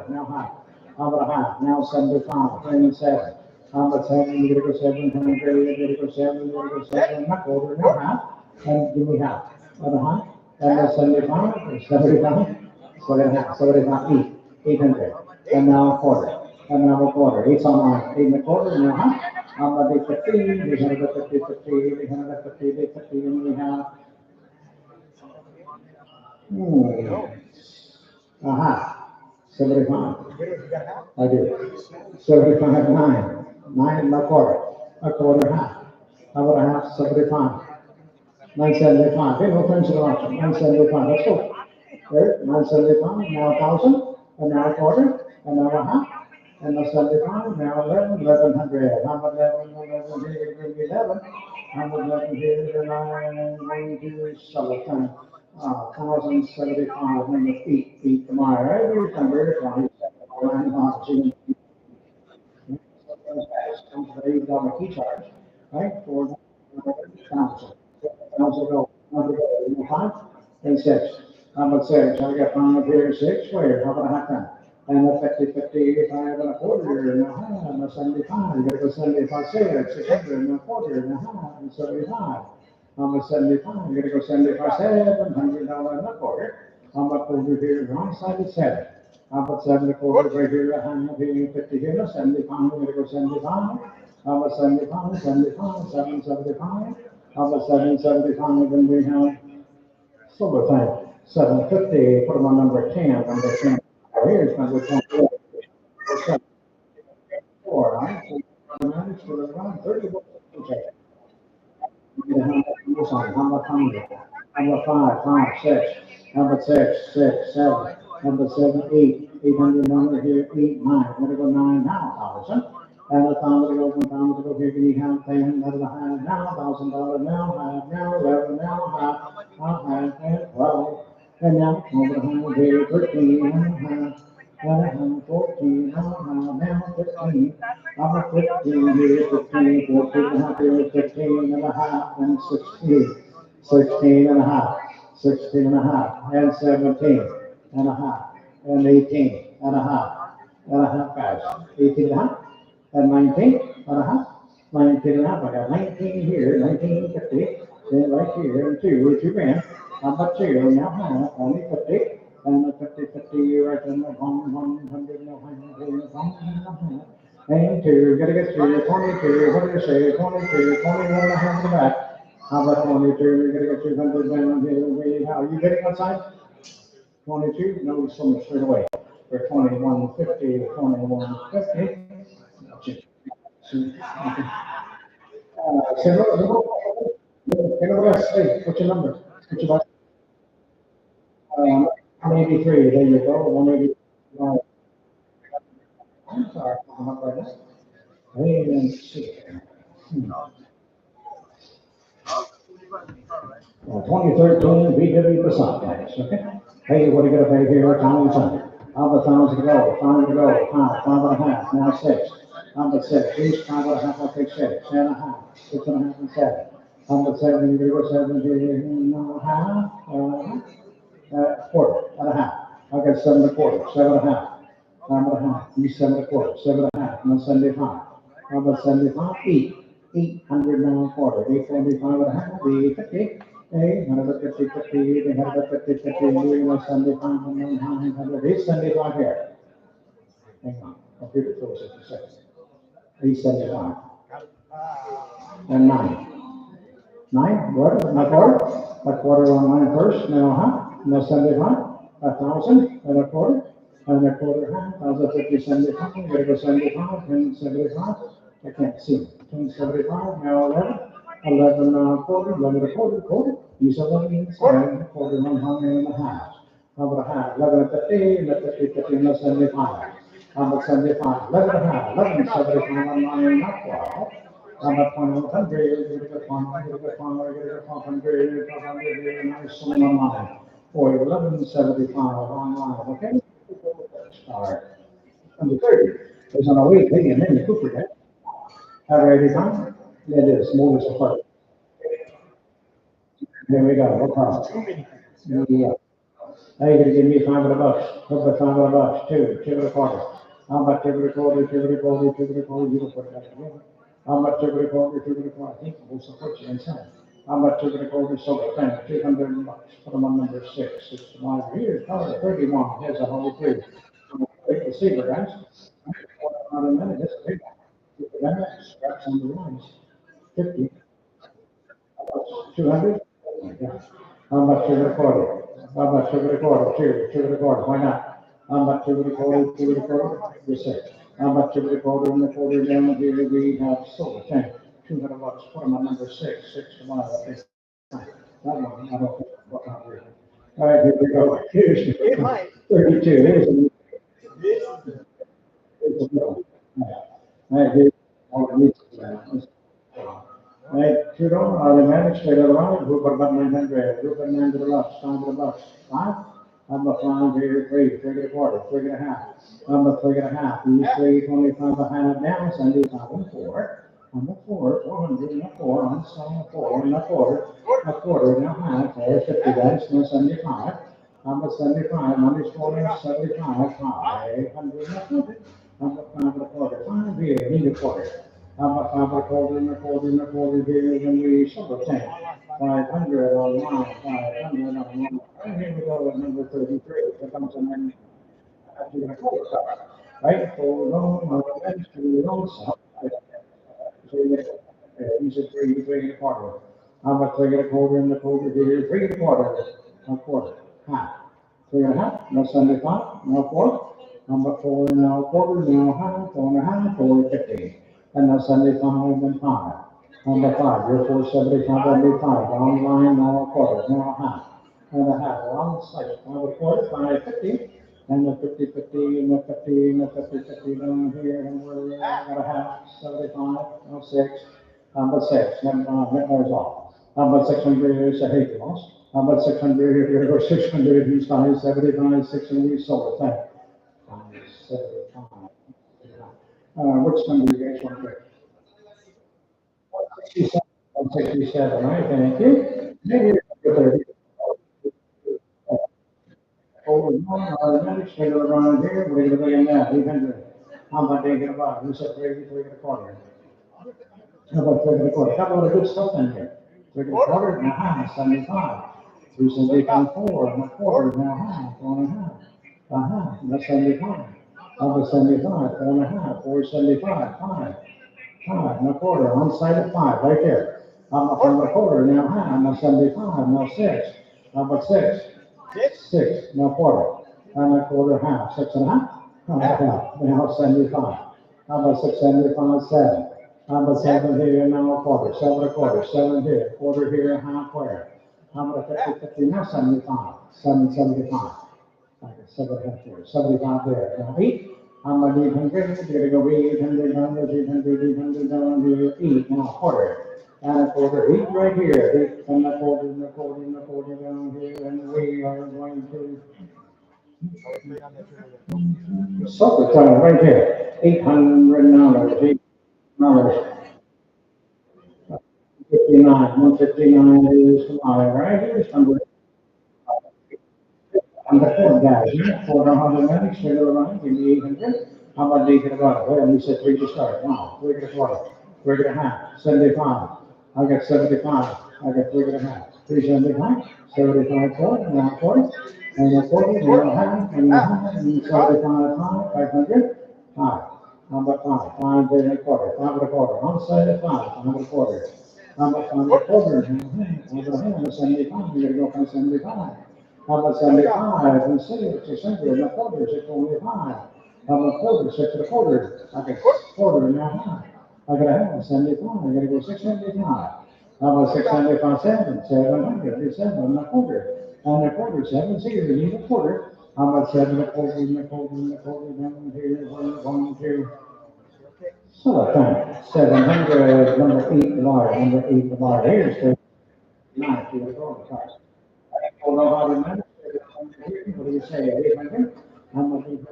now half. How about a half? Now 75, 27. How about 7? You're going to go 700, you're going to go 7, you're going to go 7, not quarter, now half. And give me half. And a half. And that's 75, 75. So then half, 75, 800. And now a quarter. And now a quarter. 8's on 8 and a quarter, now half. How about 850? You're going to go 50, 50, 850, 850, and we have. Aha. 75. I do. 75, 9. 9 and a quarter. A quarter half. How about a half? 75. 975. Hey, no turns it off. 975. Let's go. There. 975. Now 1,000. And now a quarter. And now a half. And now 75. Now 11. 1,100. How about 11? 11 here. 11. How about 11 here? 9. 1, 2, summertime. 1,075 on the feet tomorrow. Right? Here's number 27. Comes with $80 key charge, right? For 1,000. 1,000 5 and 6. How about 6? I got 5 here, 6. Where? How about a half time? And a 50, 50, 85 and a quarter, and a half, and a 75. You gotta go 75, 600, and a quarter, and a half, and 75. I'm a 75, you're gonna go 75, $700 and a quarter. How about over here, wrong side is 7. How about 7 and a quarter right here, a half, here, 50 here, 75, you're gonna go 75. How about 75, 75, 775. How about 775, and we have silver tank, 750, put them on number 10, number 10. Here's number 10. Four, right? So, managed to around 30 bucks. Okay. Number 100, number 5, 5, 6, number 6, 6, 7, number 7, 8, 800 number here, 8, 9, I'm gonna go 9 now, 1,000. And a thousand go, 1,000 go here, we have 10, that is a high now, $1,000 now, high now, 11 now, high, and 12. And now, over the high, here, 13, and 14, now, 15. I'm 15 here, 15, 14 and a half here, 15 and a half, and 16, 16 and a half, 16 and a half, and 17 and a half, and 18 and a half, guys, 18 and a half, and 19 and a half, 19 and a half, I got 19 here, 1950, then right here, and two grand, how about two, now half, only 50, and the 50, 50, right in the 100, no, 100, and two, gotta get through, 22, what do you say, 22, 21 and a half in the back. How about 22, gotta get 200 down here, way, how, are you getting outside? 22, no, so much straight away. For 2150, 2150. What's your number? What's your, 183, there you go, 180. I'm sorry, I'm up right now. Wait and see. 2013 VW Passat, guys, okay? Hey, what are you gonna pay here, Tommy Sunday? How about 1,000 to go, 5 to go, 5, 5 and a half, now 6. How about 6, each 5 and a half, I'll take 6, 7 and a half, 6 and a half, and 7. How about 7, you're gonna go 7, here, and a half, quarter, and a half. I got 7 and a quarter, 7 and a half, 5 and a half, you 7 and a quarter, 7 and a half, now 75. How about 75, 800 now a quarter, 845 and a half, 850. Hey, 150, 50, 150, 50, 75, 100, 875 here. Hang on, computer froze it for a second. 875. And 9. 9, what? My quarter? A quarter on 9 first, now now 75, 1,000, and a quarter, half, 1,050, 75, I'm gonna go 75, 10, 75. I can't see. 10, 75, now 11. 11 quarter, 11 a quarter, use 11, 7, quarter, 100 and a half. How about a half? 11 and 50, and 50, 50, and 75. How about 75? 11 and a half, 11, 75, on 9, not 12. How about 1,100? You're gonna get 100, you're gonna get 100, you're gonna get 100, 100, nice one on 9. Or 1175 online, okay? Start. Number 30. There's on a week, maybe a minute, Cooper, right? Have a ready time? Yeah, it is, move this apart. There we go, no problem. Yeah. Now you're gonna give me 500 bucks, how about 500 bucks, two and a quarter. How about two and a quarter, two and a quarter, two and a quarter, you don't put that together. How about two and a quarter, two and a quarter, I think we'll support you inside. How about two and a quarter, so the 200 bucks, put them on number 6, 61, here's probably 31, here's a whole two. Take the receiver, guys. On a minute, this big. Scratch on the lines, 50. 200? Oh my gosh. How much two and a quarter? How much two and a quarter? Two and a quarter, why not? How much two and a quarter, two and a quarter? Yes, sir. How much two and a quarter and a quarter down here, we have sold, okay, 200 bucks, put them on number 6, 6 to 1, okay. That one, I don't think, what not really. All right, here we go, here's 32, here's the, middle. All right, here's all the needs. Right, Tudor, automatic, straight around, group about 900, group at 9 to the left, 5 to the left, 5. Number 5 here, 3, 3 and a quarter, 3 and a half. Number 3 and a half, you say 25 a half now, 75 and 4. Number 4, 400 and a 4, on side 4 and a quarter and a half, there's 50 guys, no 75. Number 75, number 40, 75, 500 and a quarter. Number 5 and a quarter, 5 here, need a quarter. How about 5 and a quarter and a quarter and a quarter here, and we shovel 10. 500 on 1, 500 on 1. And here we go with number 33. It comes in and you're going to call it, right? Hold on, to the wrong side. So you get these are 3 and a quarter. How about 3 1/4 and a quarter here, 3 1/4, a quarter, half. 3 1/2, now 75, now 4. Number 4, now quarter, now half, 4 1/2, 4 50. And now 75 and 5. Number 5, you're 475 and 5. Online, now a quarter, now a half. And a half, one side, now a quarter, 550. And the 50 50, and the 50, and the 50 50 down here, and we're got a half, 75, now 6. Number 6, and that goes off. Number 600 is a hate loss. Number 600, if you're going to go 600, he's 575, 600, so it's that. 575. Which number you guys want to pick? 167. 167, right, thank you. Maybe you're 30. Over one, automatic, straight around here, we're going to be in that, 800. How about taking a bar? Who said 3 1/4? How about 3 1/4? Got a lot of good stuff in here. 3 1/4 and a half, 75. 375, 4 and a half, 1 1/2. That's 75. Number 75, 4 1/2, 475, 5. 5 1/4, on side of 5, right there. Number 5 1/4, now half, now 75, now 6. Number 6. 6, now quarter. And a quarter, half, 6 1/2. Half, now 75. Number 675, 7. Number 7 here, now a quarter, 7 1/4, 7 here, quarter here, half where. Number 50, 50, now 75, 775. Like a 7 1/2 here, 75 there. Now 8. I'm gonna 800, you're gonna go 800 down to 800 down to 8, now a quarter. And a quarter, 8 right here, 8 and a quarter, and a quarter, and a quarter down here, and we are going to. So time right here, $800, $8. 59, 159 is right here, somewhere. And the fourth guy, here, 400, straight around, give me 800. How about they get about it? Well, we said 3 to start. Now, 3 1/4, 3 1/2, 75. I got 75. I got 3 1/2. 375, 75, 4, now 40. And a 40, now half, and a half, and 75, 5, 500. 5. Number 5, 5 there and a quarter, 5 1/4. On side of 5, 5 1/4. Number 5 1/4, number 75, you're gonna go from 75. Number 75, and 6, 600, and a quarter, 625. Number quarter, 6 1/4. I got quarter, now half. I got a half, 75, I gotta go 675. Number 675, 7, 700, 7 and a quarter. And a quarter, 7, 6, you need a quarter. Number 7 1/4, and a quarter, and a quarter, down here, 1, 2. So, 700, number 8, the bar, number 8, the bar. Here's the 9 to the total price. Hold on, how to manage it. What do you say, 800? How much is it?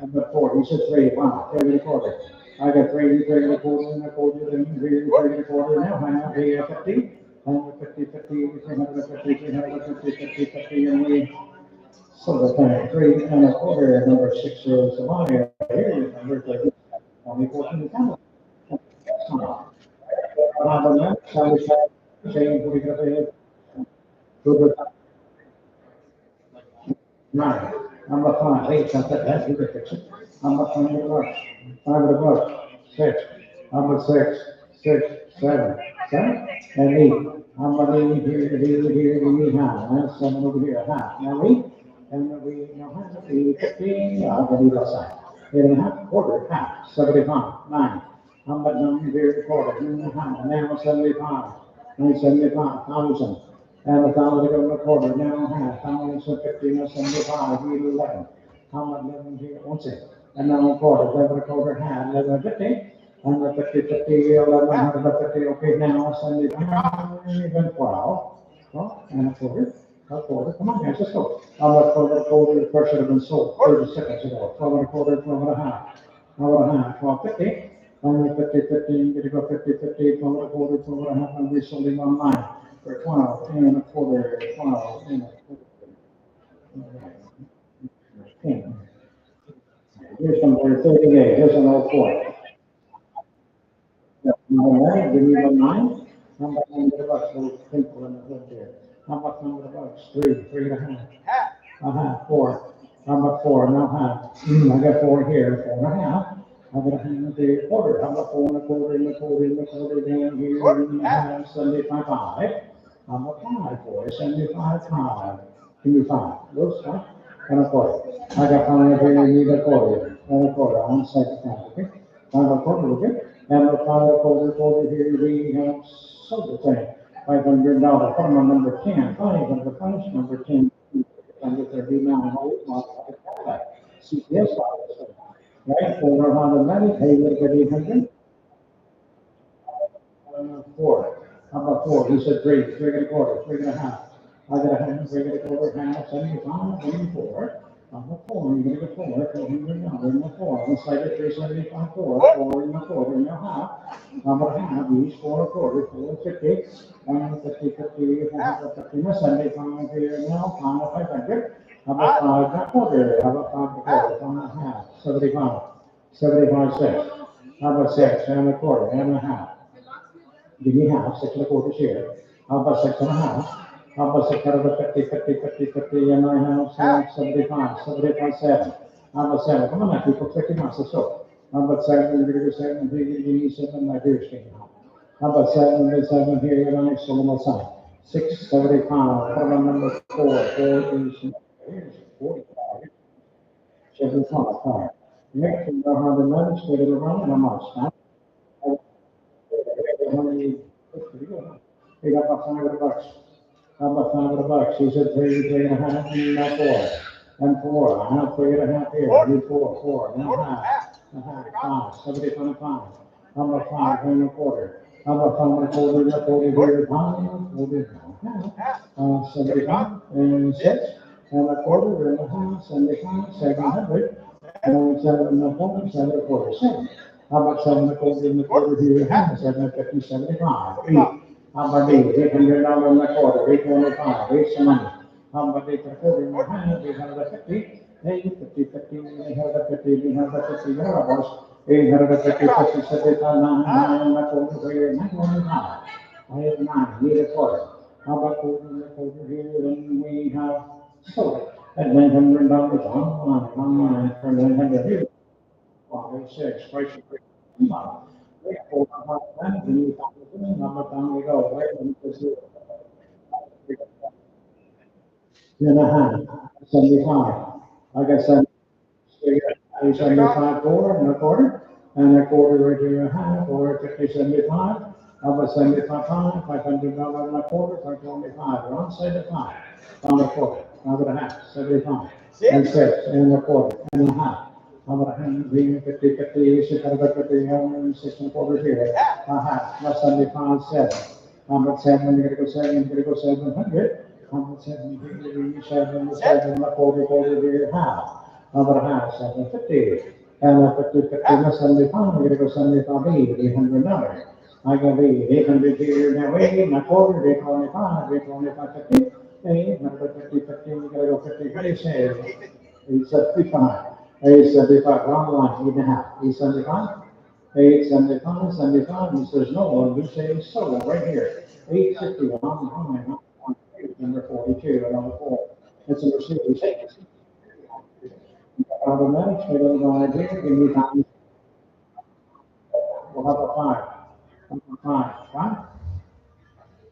Number 4, he said 3, wow, 3 1/4. I got 3, 3 1/4, and a quarter, and 3, 3 1/4, now half, here, 50. And 50, 50, 350, 350, 50, 50, and we. So the thing, 3 1/4, number 6 is the line here, number 30, only 14 pounds. Saying, what are you gonna pay? Nine. Number 5, 8, something, that's you can fix it. Number 5 $5. 6. Number 6, 6, 7, 7, and 8. Number 8, here, half. That's 7 over here, half. Now 8. And we now have the 15, I'll give you that side. 8 1/2, quarter, half, 75, 9. Number 9 here, quarter, 9 now 75, 975, 1,000. And 1,000 to go to quarter, now half, 1,050, now 75, 11. How much 11 here, 1 second. And now a quarter, 11 1/4, half, 1150. And the 50, 50, 1150, okay, now 75, even 12. Well, and a quarter. A quarter, come on, guys, let's go. How about 12 1/4, first should have been sold 30 seconds ago. 12 1/4, 12 1/2. 12 1/2, 1250. Only 50, 50, you get to go 50, 50, 12 1/4, 12 1/2, and we sold him online for 12 and a quarter, 12 and a quarter. 10. Here's somewhere 30 days, here's an old point. Number 9, give me 9. Number 9, get a bucks, little twinkle in the hood there. How much number of bucks? 3, 3 1/2. 4. How about 4? Now half. I got 4 here, 4 1/2. I'm gonna hand the quarter, how about 4 1/4 1/4 down here, and a half, 75 5. I'm a 5 for it, 75 5. Give me 5. Looks like, and a quarter. I got 5 here, you got quarter, and a quarter, on second time, okay? 5 1/4, okay? And a 5 1/4 here, we have sold the thing. $500, put them on number 10, 5 on the price, number 10, under 39, CPS, right, 490, pay a little bit 800. 4. How about 4? He said 3, 3 1/4, 3 1/2. I got a hand, 3 1/4, half, 75, 84. How about 4? You got a 4, 400, now 4. On side of 375, 4, 4 1/4, now half. How about half? Use 4 1/4, 450, 50, 50, 50, 75 here now, 500. How about 5 1/4? How about 5 1/4, 5 1/2, 75, 75 6. How about 6, and 1/4, and a half. Give me half, 6 1/4 here. How about 6 1/2? How about 6 out of the 50, 50, 50, 50, and I have 75, 75, 7. How about 7? Come on now, people, 50 miles, let's go. How about 7, you're gonna go 7, here, give me 7, my beer's getting hot. How about 7, there's 7 here, and I still on my side. 675, put on number 4, 4 is 45. 75, 5. Next, you know how the numbers go to the run, and I'm out. How many? He got about $500. How about $500? He said 3, 3 1/2, and now 4. And 4. I have 3 1/2 here. Do 4, 4. Now half. 5. 75, 5. How about 5 and 1/4? How about 5 1/4 here? 5, 75, and 6. And 1/4 and a half, 75, 700. And 7 1/4, 7 1/4, 7. How about 7 1/4 here? 750, 75. 8. How about $800 and 1/4, 825, 8 some money. How about 8 1/4 and a half, 850, 850, 50, 850, 850, variables, 850, 50, 75, 9 and 1/4 here, 9 I have 9, need a quarter. How about 4 here, then we have sold it at $900 online for 900 here. 6, price of 3. Number down we go, right? And this is 2.5, 75. I got 75, 4 and 1/4, and 1/4 right here, and a half, or 50, 75. How about 75, 5, $500 and 1/4, 525, wrong side of 5, on 1/4, how about a half, 75, and 6, and 1/4, and a half. How about a hand, 50, 50, 600, 50, 6 1/4 here, a half, plus 75, 7. How about 7, you're gonna go 7, you're gonna go 700. How about 7, 7, 7, 1/4 here, half. How about a half, 750, and 50, 50, 75, you're gonna go 75, $800. I got 800 here, now 8, my quarter, 825, 825, 50, 850, 50, you gotta go 50, what do you say? 875, 875, wrong line, 8.5, 875, 875, 75, he says, no, well, you say so, right here, 860, wrong line, number 42, number 4, it's a Mercedes, automatics, we don't know idea, give me time, we'll have a 5. 5,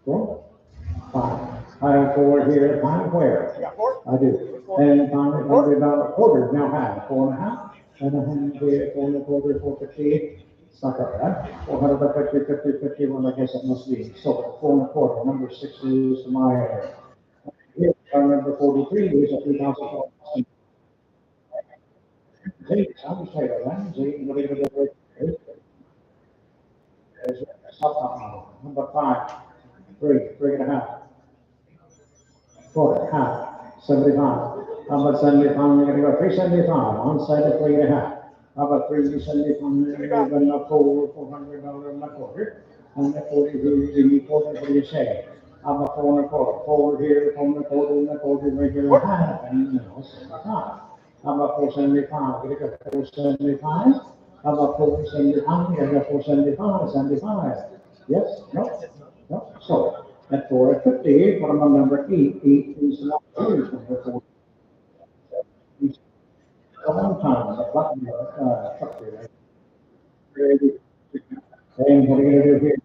4, 5. I have 4 here, 5 where? I do. And $500 now have 4.5, and a hand here, 4 1/4, 450. It's not that bad. 450, 50, 50, well, I guess it must be. So 4 1/4, number 6 is my, here, number 43 is a 2004. I was tired of that. Whatever the number 5, 3, 3.5, 4, half, 75. How about 75? You're gonna go 375 on side of 3.5. How about 375? You're gonna go $400 and 1/4. And the 40 here, you need 40, what do you say? How about 4 1/4? 4 here, 4 1/4, and 1/4 right here, half, and now 75. How about 475? You're gonna go 475. How about 475? You're gonna go 475, 75. Yes? No? No? So, at 450, what am I number 8? 8 is not here, number 4. A long time, the button, truck here. And what are you gonna do here?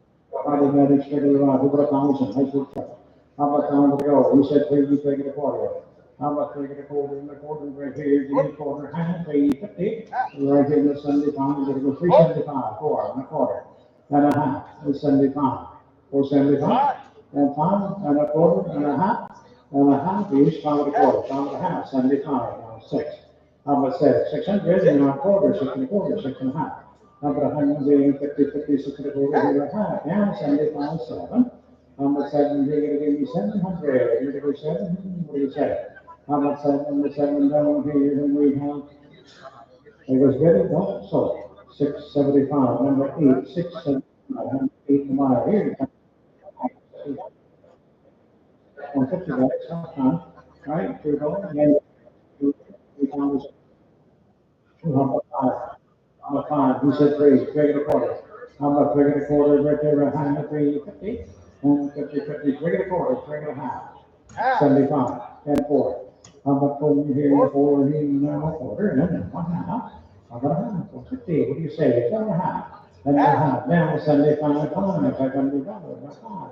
How did that extra to the right? Who got 1,000? Nice little truck. How about time to go? You said three, you take it a quarter. How about taking a quarter and a quarter right here? Give me a quarter, half, 350. Right here in the 75, you're gonna go 375, four and a quarter. And a half, and 75. 475, and five, and a quarter, and a half, each, five and a quarter, five and a half, 75, now six. How about six? 600, and a quarter, six and a quarter, six and a half. How about 150, 50, six and a quarter, here and a half, now 75, seven. How much seven, you're gonna give me 700, you're gonna go 700, what do you say? How much seven, the seven down here, then we have, it was good, no, so, 675, number eight, 675, number eight, mile here. 150 bucks, right, $2, and then 2,000, 205, I'm a five, you said three and a quarter. How about three and a quarter, right there, a hundred, 350, and 50, 50, three and a quarter, three and a half, 75, and four. How about four here, four here, now a quarter, and then one half. How about a half, 450, what do you say, four and a half, and a half, now 75, $500, that's five.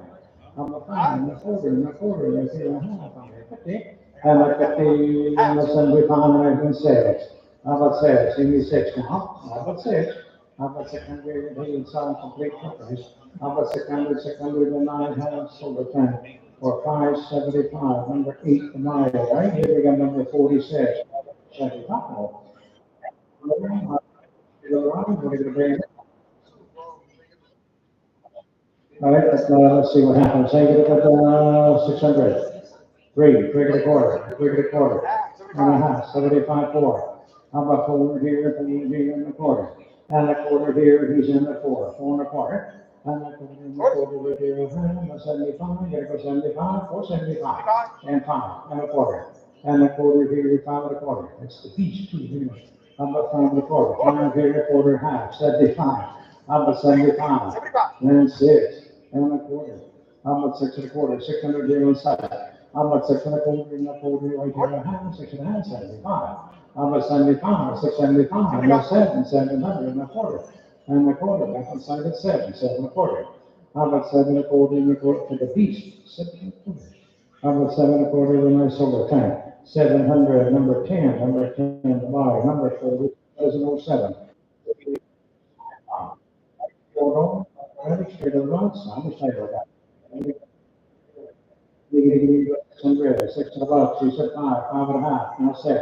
I'm a five, and a quarter, right there, a half, I'm a 50, and a 50, and a 75, and six. How about six? Give me six now. How about six? How about 600? He sound complete companies. How about 600, 600 and 900 silver 10 or 575, number 8 to 9, right? Here we got number 46. 75. All right, let's see what happens. Take it at 600. Three and a quarter, three and a quarter, and a half, 75, four. How about four here, and a quarter, and a quarter here, he's in the four and a quarter, and a quarter in the quarter right here, and 75, gotta go 75, 475, and five, and a quarter, and a quarter here, five and a quarter, it's the beach too, here. How about five and a quarter, five here, a quarter, half, 75, how about 75, and six, and a quarter, how about six and a quarter, 600 here inside. How about six and a quarter, right here, a half, six and a half, 75. How about 75, 675, and a seven, 700, and a quarter, back inside at seven, seven and a quarter. How about seven and a quarter, for the beast, 7 and a quarter. How about seven and a quarter, and a silver 10, 700, number 10, the buy, number 40, 707. Hold on, straight to the right side, I'm excited about that. 6 and a buck, she said five and a half, now six.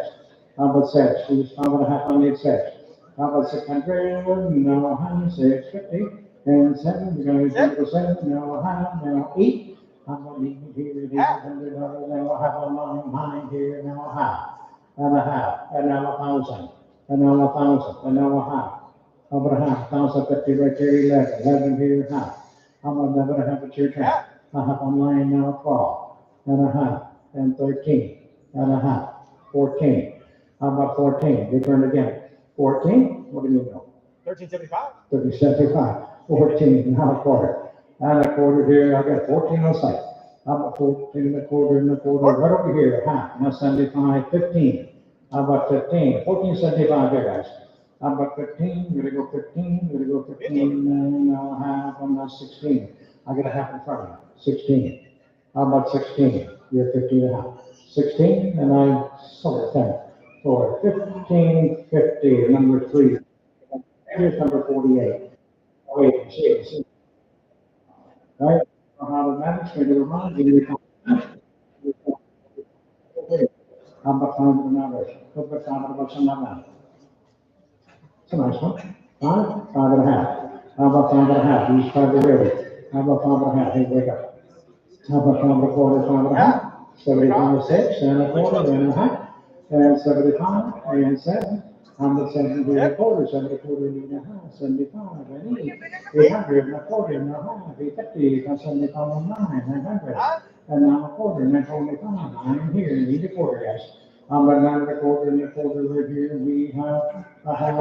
How about six? She's five and a half, I need six. How about 600? No, how 650? And seven, we're gonna do 7, no, how, now 8. How about even here, $800, now half a nine here, now a half, and a half, and now 1,000, and now 1,000, and now a half. How about a half, 1,050 right there, 11 here, half. How about 11 and a half at your turn? A half on line, now 12, and a half, and 13, and a half, 14. How about 14? Return again. 14? What do you know? 1375. 1375. 14, now a quarter. And a quarter here, I got 14 on site. How about 14 and a quarter, right over here, half. Now 75, 15. How about 15? 1475 here, guys. How about 15? We're gonna go 15, we're gonna go 15, and now half, and now 16. I got a half in front of you. 16. How about 16? You're 15 and a half. 16, and I sold it 10. For 1550, number 3. Here's number 48. Oh, wait, see. Right? How to manage, maybe the run, give you how about $500? Put the $500 on that one. It's a nice one. Five and a half. How about five and a half? Use five already. How about five and a half? Here, wake up. How about five and a quarter, five and a half? 75, 6, and a quarter, and a half. And 75, and 7. How about 7 and a quarter, 7 and a quarter, and a half, 75, and 8. 800, and a quarter, and a half, 850, and 75, and 9, 900. And now a quarter, and then 25, 9 here, and need a quarter, guys. How about 9 and a quarter, right here, we have a half,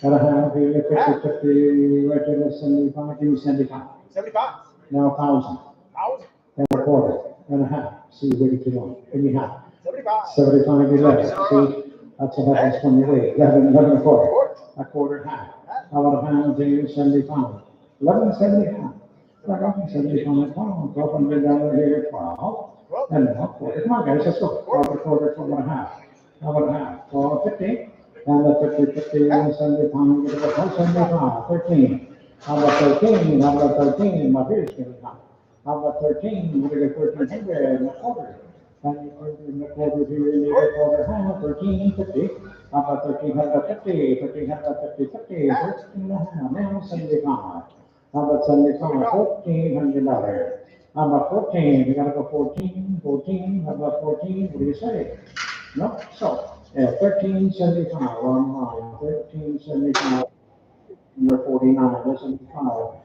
and a half, here, 50, 50, right there, 75, give me 75. 75. Now 1,000. 1,000. And a quarter, and a half. See, wait if you want. Give me half. 75. 75, 11. See, that's what happens when you wait. 11 and a quarter. A quarter, half. How about a pound to 75? 11.75. 11.75 pounds. Open bid down here 12. And now quarter. Come on, guys, let's go. Quarter, 12.5. How about a half? 12.50. And the 50, 75, 75, 13. How about 13? How about 13? My beer's gonna come. How about 13? We're gonna go 1300 and a quarter. And the quarter here, and the quarter half, 1350. How about 1350, 1350, 50, 13 and a half, now 75. How about 75, $1,400. How about 14? We gotta go 14, 14. How about 14? What do you say? No, so, 1375 online, 1375, number 49, that's 75.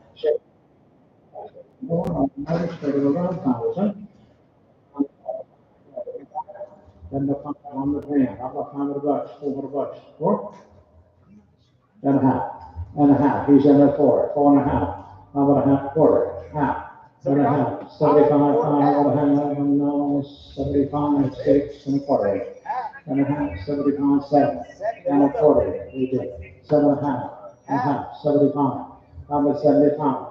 More on another state of around 1,000. Then the 500 grand, how about 500 bucks, 400 bucks, 4 and a half, and a half, he's in there 4 and a half. How about a half quarter, half, and a half, 75, how about a half, and no, 75, 6 and a quarter. And a half, 75, 7, and a quarter, we did, 7 and a half, 75, how about 75,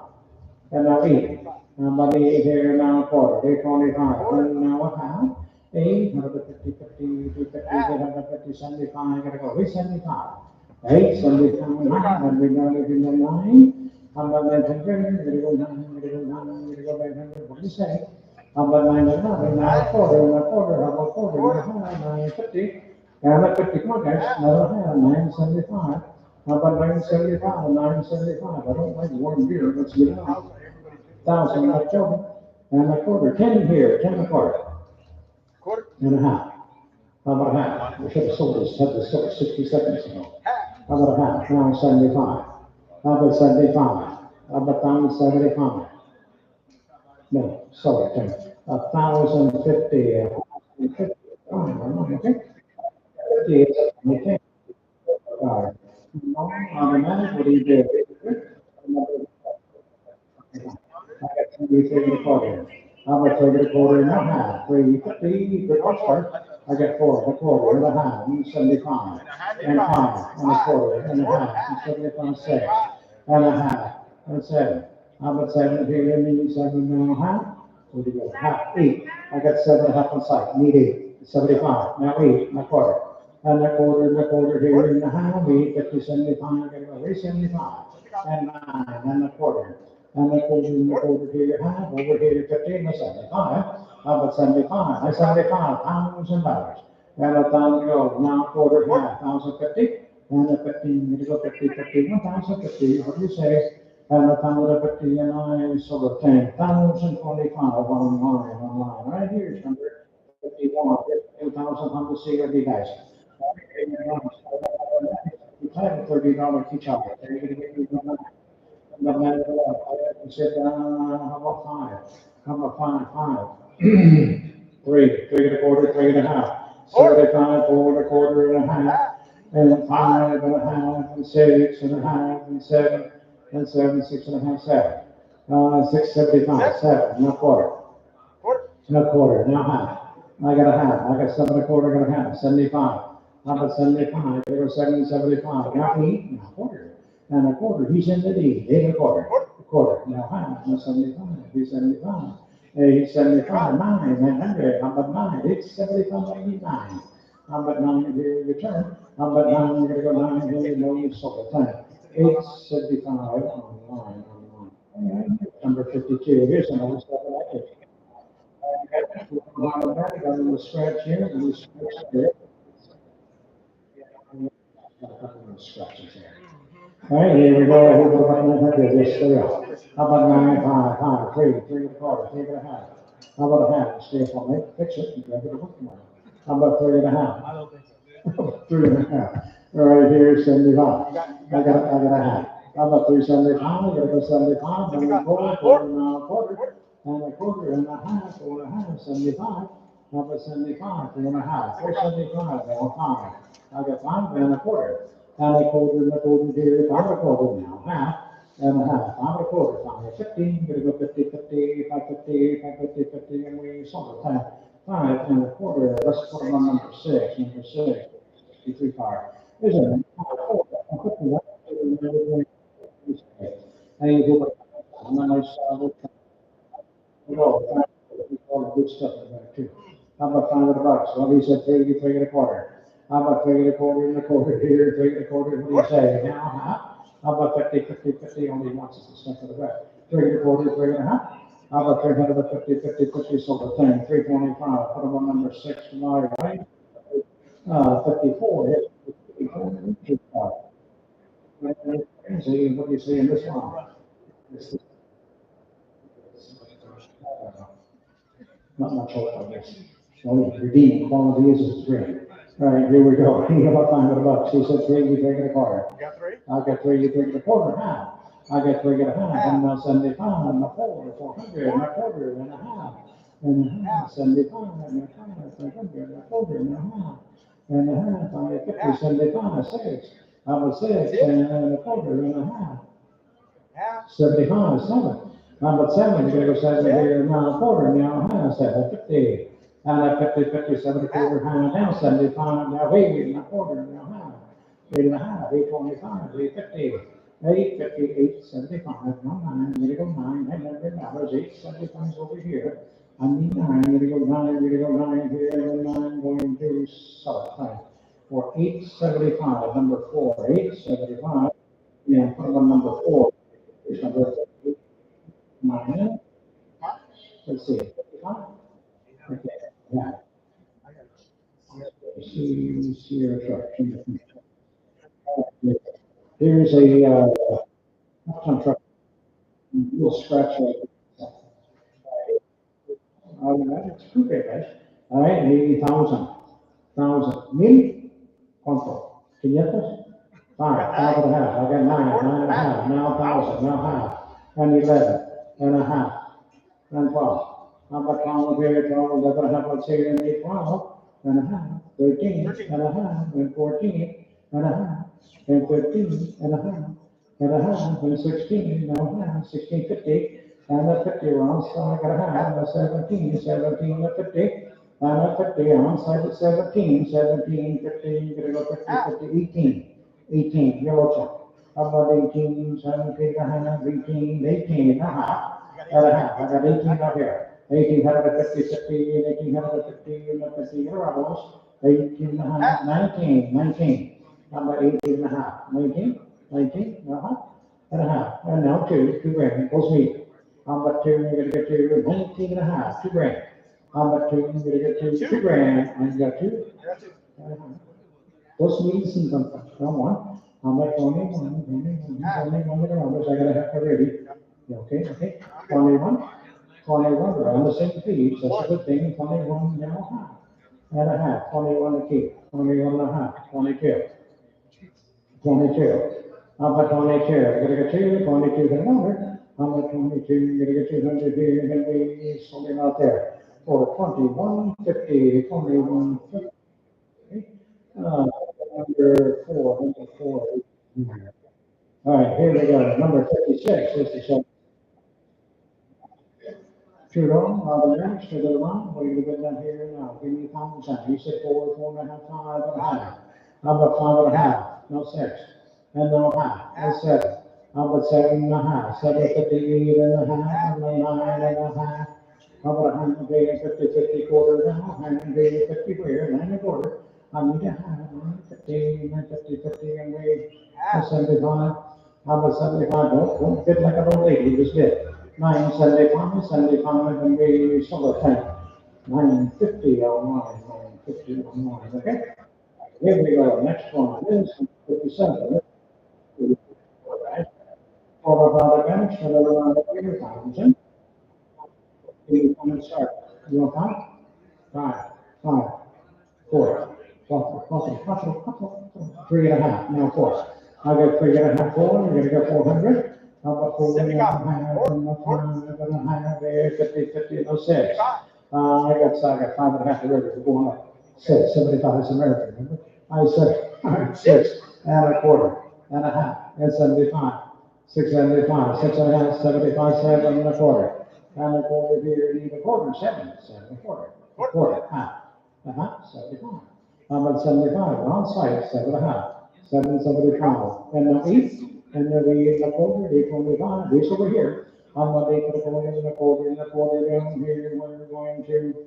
and now 8, how about 8 here, now a quarter, 8.25, and now a half, 8, how about 50, 50, 50, 50, 75, gotta go, 875, 875, 9, and we got it in the 9, how about 900, gotta go 9, gotta go 9, gotta go 900, what do you say? How about 911, now a quarter, how about quarter, 950, and a 50, come on guys, another hand, 975, how about 975, 975, I don't like warm beer, let's get it out. 1,000, and a quarter, 10 here, 10 and a quarter, and a half, how about a half, we should have sold this, had this sold 60 seconds ago, how about a half, now 75, how about 75, how about 1,075, no, sorry, 1,050, 1,050, okay, 50 is, okay, automatic, what do you do? I got 3 and a quarter. How about 3 and a quarter and a half? 350, good start. I got 4 and a quarter and a half, 75, and 5 and a quarter and a half, 75, 6, and a half, and 7. How about 7 here, and 7 and a half? What do you got? Half, 8. I got 7 and a half on site, need 8, 75, now 8 and a quarter. And a quarter here and a half, 8, 50, 75, I gotta go 875, and 9, and a quarter. And a quarter here, half, over here, 50, and a 75. How about 75? That's $75,000. And a thousand go, now quarter, half, 1,050, and a 15, gonna go 50, 50, 1,050, what do you say? And a 1,050, and I sort of 10,025 online, right here's number 51, 2,000 CRB guys. You have a $30 each other. Are you gonna get me the man I said, how about 5? How about 5? 3 and a quarter, 3 and a half. 75, 4 and a quarter and a half. And 5 and a half, and 6 and a half, and 7, and 7, 6 and a half, 7. 675, 7, and a quarter. And a quarter, now half. I got a half. I got 7 and a quarter, got a half. 75. How about 75? There was 7 and 75. Now 8 and a quarter. And a quarter. He's in the D. 8 and a quarter. A quarter. Now half. Now 75. He's 75. 8, 75. 9. 900. How about 9? 8, 75. 89. How about 9 here? Return. How about 9? We're going to go 9 here. No, you sold it. 10. 8, 75. Online. Number 52. Here's another stuff I like it. Got a little scratch here, a little scratch there. Got a couple of scratches there. All right, here we go. Here we go. This. There we go. How about 9, 5, 5, 3 and a quarter, 3 and a half. How about a half? Stay up on me. Fix it. Grab it. How about 3 and a half? I don't think so. 3 and a half. All right, here's 75. I got a half. How about 375? I gotta go 75. And a quarter, and a quarter. And a quarter and a half, 4 and a half, 75. How about 75? 4 and a half, 475, now 5. I got 5 and a quarter. And a quarter here, 5 and a quarter now, half and a half, 5 and a quarter, 5, 15, gonna go 50, 50, 550, 550, 50, and we sold it, 5 and a quarter. Let's put them on number 6, 63 car. There's a 51, Any good, nice, all the good stuff in there too. How about $500? Well, he said, three and a quarter. How about three and a quarter and a quarter here, three and a quarter, what do you say? Now, huh? How about 50, only once is the stuff of the rest. Three and a quarter, three and a half. How about 350, so the thing, 325, put them on number 6 tomorrow, right? 54, yeah, 54, see, what do you see in this one? Not much hope on this. Well, redeeming quality is green. All right, here we go. He got $500. He said three, you take it a quarter. You got 3? I got three, you take it a quarter. Half. I got three, get a half. And now 75, and a 400, and a quarter, and a half. And a half, 75, and a half, 300, and a quarter, and a half. And a half, I got 50, 75, 6. I was 6, and a quarter, and a half. 75, 7. Number 7, you're gonna go 7 here, now a quarter, now high, 750. Now 50, 70 quarter, high, now 75, now 80, now quarter, now high. 8 and a half, 825, 850. 850, 875, now 9, you're gonna go 9, $900, 875 is over here. I need 9, you're gonna go 9, you're gonna go 9 here, and then 9 going to sell for 875, number 4, 875. Yeah, put on number 4. Here's number 9. Let's see. 55? Okay, yeah. See your truck. Here's a ton truck. Little scratch right there. All right, it's too big, guys. All right, 80,000. 1,000. ¿Cuánto? 500? 5 and a half. I got 9 and a half. Now 1,000. Now half. And 11 and a half. And 12. How about 12 here, 12, 11 and a half, let's say, and 12 and a half, 13 and a half, and 14 and a half, and 15 and a half, and 16 and a half, 16, 50, and a 50 round, so I got a half, and a 17, 17, and a 50, and a 50 on side of 17, 17, 15, gonna go 50, 50, 18, 18, yellow check. How about 18, 17 and a half, 18, 18 and a half, and a half, I got 18 out here. 1850, 50, and 1850, and 50 euros, 18 and a half, 19, 19. How about 18 and a half? 19, 19, and a half. And now 2 grand, equals me. How about 2, you're gonna get to 19 and a half, 2 grand. How about 2, you're gonna get to 2 grand, and you got 2. Those means income, come on. How about 21, 21, I gotta have to ready. Okay, 21. 21, we're on the same page, that's a good thing, 21 now and a half, 21 a key, 21 and a half, 22. 22. How about 22? I gotta get 2, 22 and 100. How about 22? You gotta get 200 here, and then we something out there. For 2150, 2150. Number 4. All right, here we go. Number 56 is the second. Trudeau, the next to the one, what are you gonna down here now? Give me common sense. You said 4, 4 and a half, 5 and a half. How about 5 and a half? No 6. And no half. No 7. How about 7 and a half? 758 and a half, and no 9 and a half. How about 150, 50 quarter now? 150 where? 9 and a quarter. I need a half, 50, 50, and we 75. How about 75? Don't fit like an old lady, just did. 975, 75, and we sold it 950 on 950 on 9, okay? Here we go, next one is 57. For about a bench, and around 1,000. You want to start? You want 5, 5, 4, 3 and a half, now 4. I got 3 and a half, 4, you're gonna go 400. How about 4 and a half, and 5, 50, 50, no 6. I got 5 and a half already, we're going up. 6, 75 is American, remember? I said 6 and a quarter, and a half, and 75. 675, 6 and a half, 75, 7 and a quarter. And a quarter here, and a quarter, 7 and a quarter. A quarter, half, 75. How about 75? Wrong side, 7 and a half. 775. And now 8, And then we in the quarter, 825, this over here. I'm gonna make the quarter in the quarter in the quarter down here, we're going to,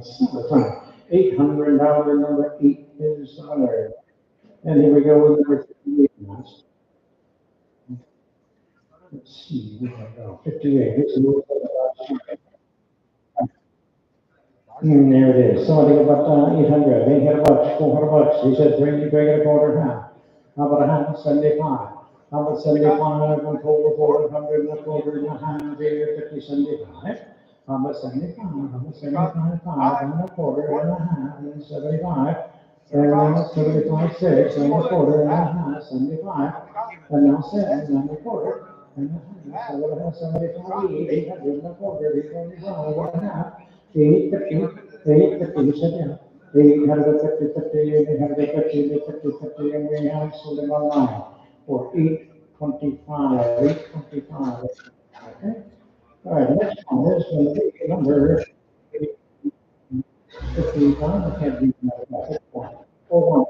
summertime. $800, number 8 is on there. And here we go with number 58. Let's see, we have 58, this is. There it is. Somebody about 800, $800, $400. He said three and a quarter half. How about a half? 75. How about 75 and quarter, 400 and a quarter and a half, 50, 75. How about 75? How about 75, 5 and a quarter and a half, and 75. And now 75, 6 and a quarter and a half, 75. And now 7 and a quarter and a half. So we'll have 75, 800 and a quarter, 825 and a half. 850, 850, you said, yeah. 850, 50, 850, 50, 50, and we have sold them online for 825, 825. Okay. All right, next one is going to be number 55. I can't read that. Hold on.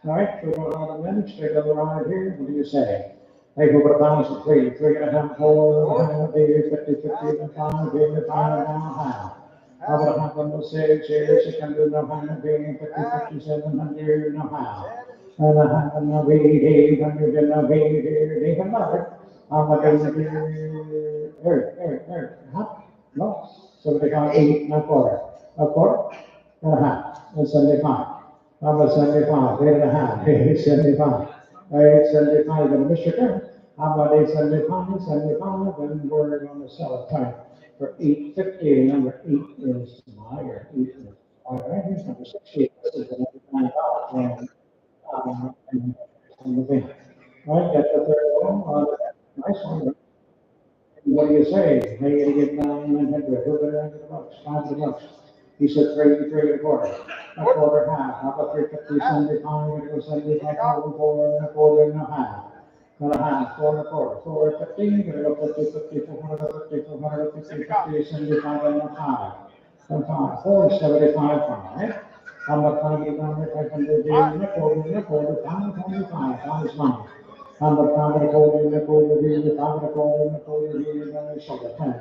All right, so we're on the minute, straight on the line here. What do you say? Hey, go with a balance of three and a half, 4, 50, 50, and 5, 5 and a half. How about a half on the 6 here, 600 and a half, 50, 700 and a half. And a half and a 800 and a 800. How about no, 75, 8 and a quarter, and a half, and 75. How about 75, 8 and a half, 875. 875, and Mr. Turner, how about 875, 75, and we're going to sell it time for 850. Number 8 is Meyer. 8 is Meyer. Here's number 68. This is the $99 and the thing. All right, that's the third one. Nice one. What do you say? Hey, you get 900, $500. He said three and a quarter, a quarter half. How about 350, 75, it was 75, 4 and a quarter and a half. And a half, 4 and a quarter, 450, gonna go 50, 50, 450, 450, 50, 75 and a half. And 5, 475, 5. How about 500, 500, and a quarter, 525, 5 is money. How about 5 and a quarter, and a quarter, 5 and a quarter, and a quarter, and a sugar, 10.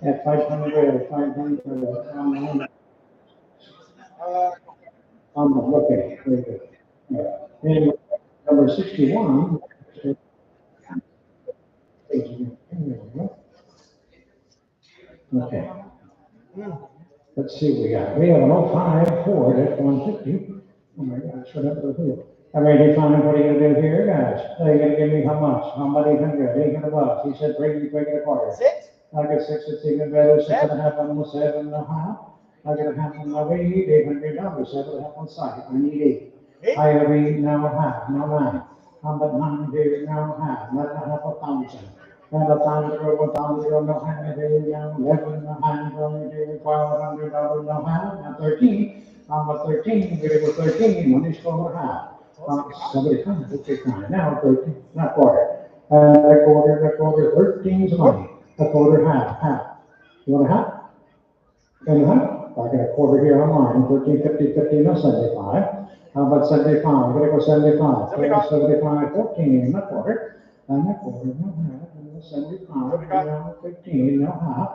At 500, 500, okay, very good. Yeah. And number 61. Okay. Let's see what we got. We have an 05 Ford at 150. Oh my gosh, what happened to it? All right, you find what are you gonna do here, guys? Are you gonna give me how much? How about 800? 800 bucks. He said break it apart. 6? I got 6, it's even better. 6 and a half, almost 7 and a half. I got a half on my way, $800, 7 and a half on site. I need 8. I have 8 now, half, now 9. How about 9 here now, half, not a half a thousand. And a thousand, no half, here now, 11 and a half, $1,200, no half, now 13. How about 13? We're going to go 13, one is 12 and a half. Somebody come, now 13, not quarter. A quarter, 13 is money. A quarter, half. You want a half? And a half? I got a quarter here on mine, 13, 50, 50, no 75. How about 75? I'm gonna go 75. 75, 14, no quarter. And a quarter, no half, and no 75, now 15, no half.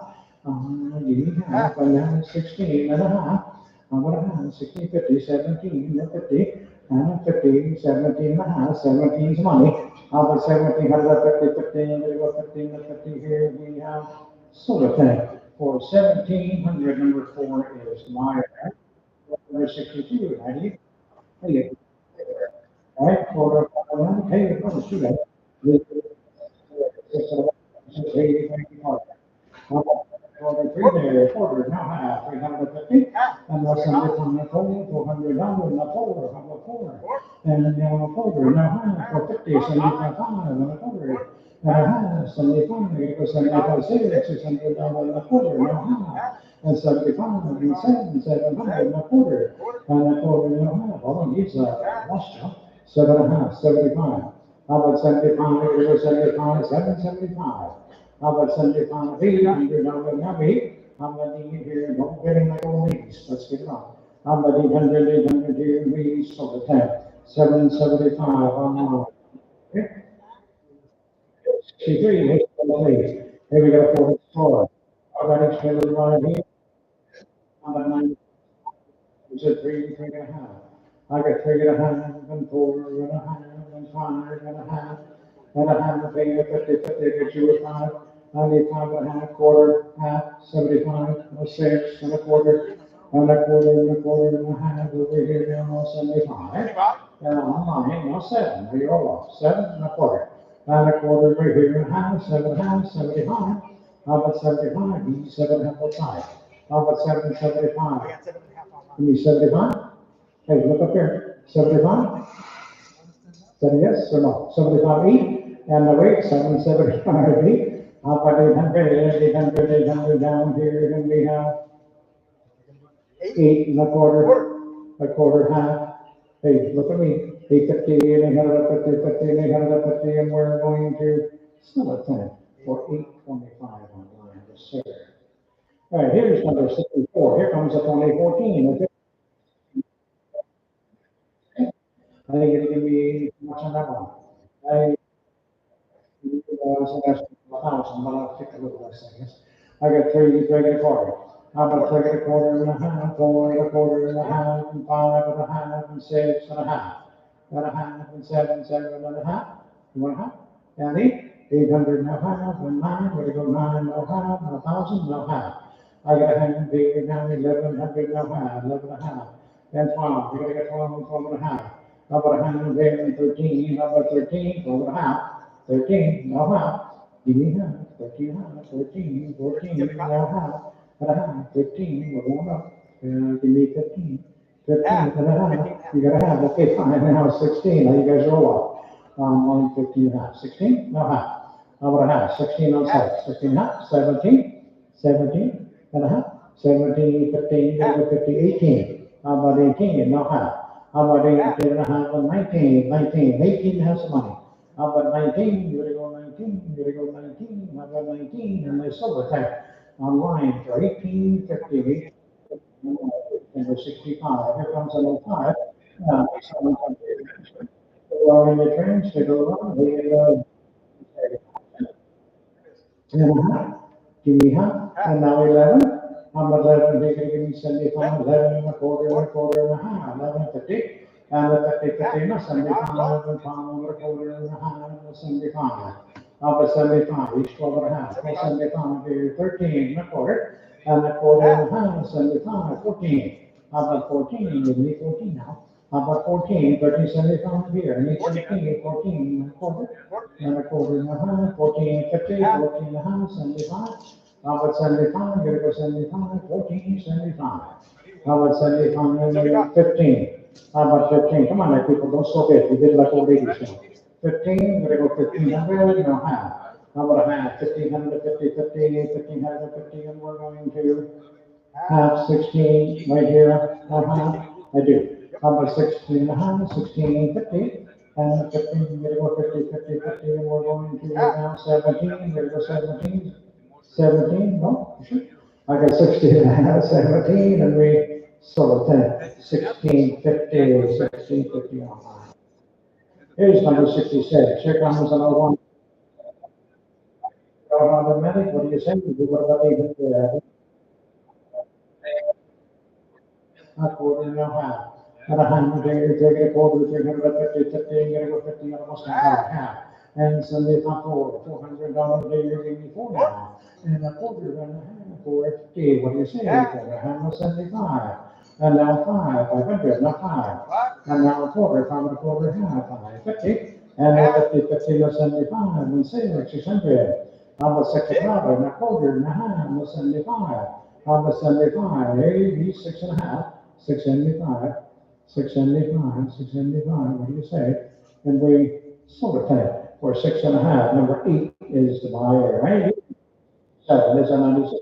Half, and now 16 and a half. How about a half? 16, 50, 17, no 50. And a 50, 17 and a half, 17 is money. How about 17? How about 50, 15? I'm gonna go 15 and 50 here. We have solar tank. For 1700, number 4 is Meyer. Number 62, Eddie. Hey, all right, for hey, you're going to see that. Quarter, now half, 350. And that's $100, $400, not 4, how about 4? And now 4, now half, for 50, 75, and a quarter. And a half, 75, it was 75, $600, and a quarter, now half. And 75, and 700, and a quarter. And a quarter, now half. Hold on, he's lost you. 7 and a half, 75. How about 75, it was 75, 775. How about 75, $800, now 8. How about 8 here? Don't get in like old ladies. Let's get it on. How about 800 here? We sold the 10. 775 online. Okay. 63, hey, please. Here we go for the score. Already scheduled right here. Number 9, is it 3.5? I got 3.5, and 4.5, and 5.5, and a half, pay you 50, get you a 5, 95.5, quarter, half, 75, a 6, and a quarter, and a quarter, and a quarter, and a half, over here, almost 75. And online, no 7, we all lost, 7 and a quarter. And a quarter over here, and a half, 7.5, 75. How about 75? Give me 7.5. How about 7.75? I got 7.5 on Give me 75. Hey, look up here. 75? Said yes or no? 75 each, and the rate 775 each. How about 800, 800, 800 down here, and we have 8 and a quarter half. Hey, look at me. 850 and 850, 50 and 850, and we're going to still a 10 for 825 online. Yes, sir. All right, here's number 64. Here comes the 2014. Okay. I think it'll give me much on that one. I was asking for 1,000, but I'll take a little less, I guess. I got 3 and a quarter. How about 3 and a quarter and a half, 4 and a quarter and a half, and 5 and a half, and 6 and a half, and a half, and 7, 7 and a half, 1.5, and 8, 800 and a half, and 9, where to go 9 and a half, and 1,000 and a half. I got a hand big down 1,100 and a half, 11 and a half, and 12. You gotta get 12 and 12 and a half. How about a hand there and 13? How about 13? 12 and a half. 13, no half. Give me half. 13 half. 14, 14, no half. And a half. 15, we're going up. Give me 15. 15 and a half. You gotta have. Okay, fine. Now 16. Now you guys roll off. 15 and a half. 16, no half. How about a half? 16 on 6. 16 and a half. 17, 17 and a half. 17, 15, 50, 18. How about 18? No half. How about 18 and a half and 19? 19. 18 has some money. How about 19? You gotta go 19. You gotta go 19. How about 19? And they silver tech online for 18.50. Number 65. Here comes an 05. Well, in the trains, they go around. Give me half. And now 11. I'm 11, they're gonna give me 75, 11 and a quarter, and a quarter and a half, 11.50. And the 50, 50, and a 75, and pound, and a quarter and a half, and a 75. Of a 75, each 12 and a half, 75, here, 13 and a quarter, and a quarter and a half, 75, 14. How about 14? Give me 14 now. How about 14? 13, 75 here, and 15, 14 and a quarter, and a quarter and a half, 14, 50, 14 and a half, 75. How about 75? You're gonna go 75, 14, 75. How about 75, 15? How about 15? Come on, now, people, don't stop it. You did like old ladies now. 15, you're gonna go 1,500, no half. How about a half? 1,500, 50, 50, 1,500, 50, and we're going to half 16 right here. Half, I do. How about 16 and a half, 16, 50, and 15, you're gonna go 50, 50, 50, and we're going to now 17, you're gonna go 17. 17, no? I got 16 and a half, 17, and we sort of 10, 16, 50, 16, 50 online. Here's number 66. Here comes another one. Automatic, what do you say? What about even a quarter and a half? And a hundred, you take a quarter, 350, 50, you gotta go 50, almost a half. And Sunday, $400 a year, give me 4 now. And a quarter and a half, 450. What do you say? For a hand of 75. And now 500, not 5. And now a quarter, 5 and a quarter, half, 550. And now 50, 50, no 75, and say like 600. How about 65, and a quarter and a half, no 75. How about 75? Hey, he's 6.5, 675, 675, 675. What do you say? And we sort of take for 6.5. Number 8 is the buyer, right? 7 is a 96.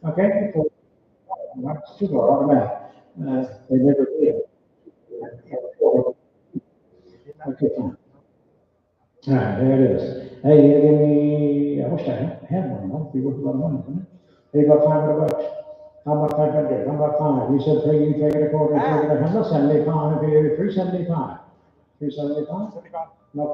Okay, so that's 2 more automatic. They never did. Okay, fine. All right, there it is. Hey, give me, I wish I had one, though. Be worth a lot of money, wouldn't it? There you go, $500. How about 500? How about 5? You said 3, you take it a quarter, take it a half, 75, here, 375. 375? 75. No,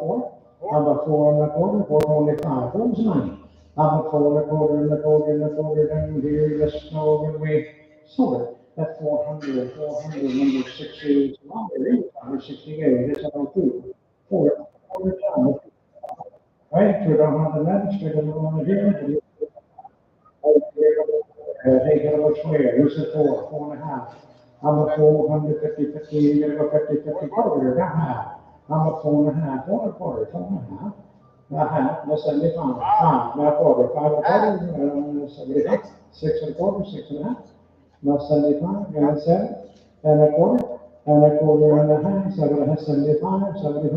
4? How about 4 and a quarter, 425? 4 is 9. How about 4 and a quarter and a quarter and a quarter down here, let's go and we sold it. That's 400, 400, number 60, number 68, that's about 2. 4, quarter down. Right, we don't have the left, we don't want to do it. Take it over square, use it 4, 4.5. I'm a 450, 50, you're gonna go 50, 50 quarter, not half. I'm a 4.5, 4 4.5. Not half, that's 75. 5, not quarter, 5 and a quarter, 75. 6 and a quarter, 6.5. Not 75, got 7, and a quarter, and a quarter and a half, 75, 75.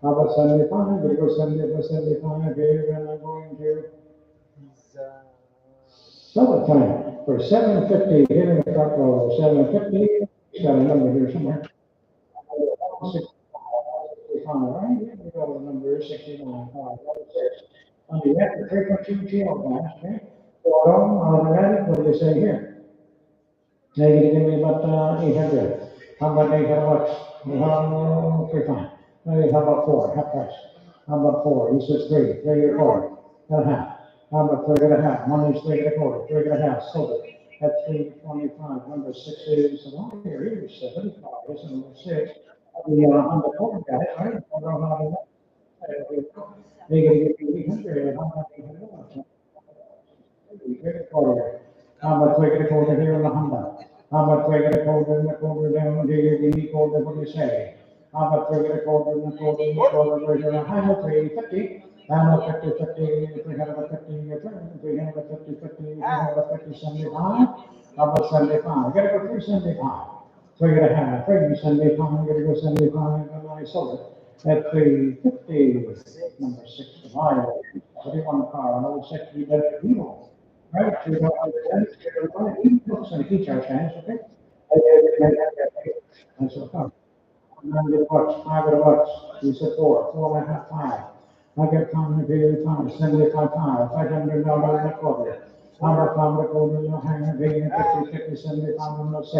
How about 75? We go 70 75 here, and I'm going to summertime for 750 here in the front row. 750, got a number here somewhere. 65, right? Here we go, the number is 69. On the after 3.2 kilograms, okay? So automatic, what do you say here? Now you're gonna give me about 800. How about 800 bucks? 3.5. How about 4? Half price. How about 4? He says 3, 3 or 4, and a half. How about 3.5? Money's 3 and a quarter, 3.5. Sold it at 325. Number 6 is along here. Here's 75. This is number 6. On the quarter guys, right? I don't know how to. They're gonna give you 800. How about 800 bucks? How about 3 and a quarter here in the Honda? How about 3 and a quarter and a quarter down here? You need quarter, what do you say? How about 3 and a quarter and a quarter and a quarter? We're gonna have 350. And a 50, 50, 350, 350, 350, 75. How about 75? You gotta go 375. So you're gonna have 375, you're gonna go 75, and I sold it at 350. Number 6 divided. What do you want a car? An old 60 better deal. Right? So you don't understand. You're going to eat books and teach our fans, okay? That's what I'm 100 bucks, 500 bucks. You said 4, 4.5, 5. I get time to pay 5, 75, 5, $500 and a quarter. How about 5 and a quarter, you'll hang a pay 50, 50, 75, and no 6.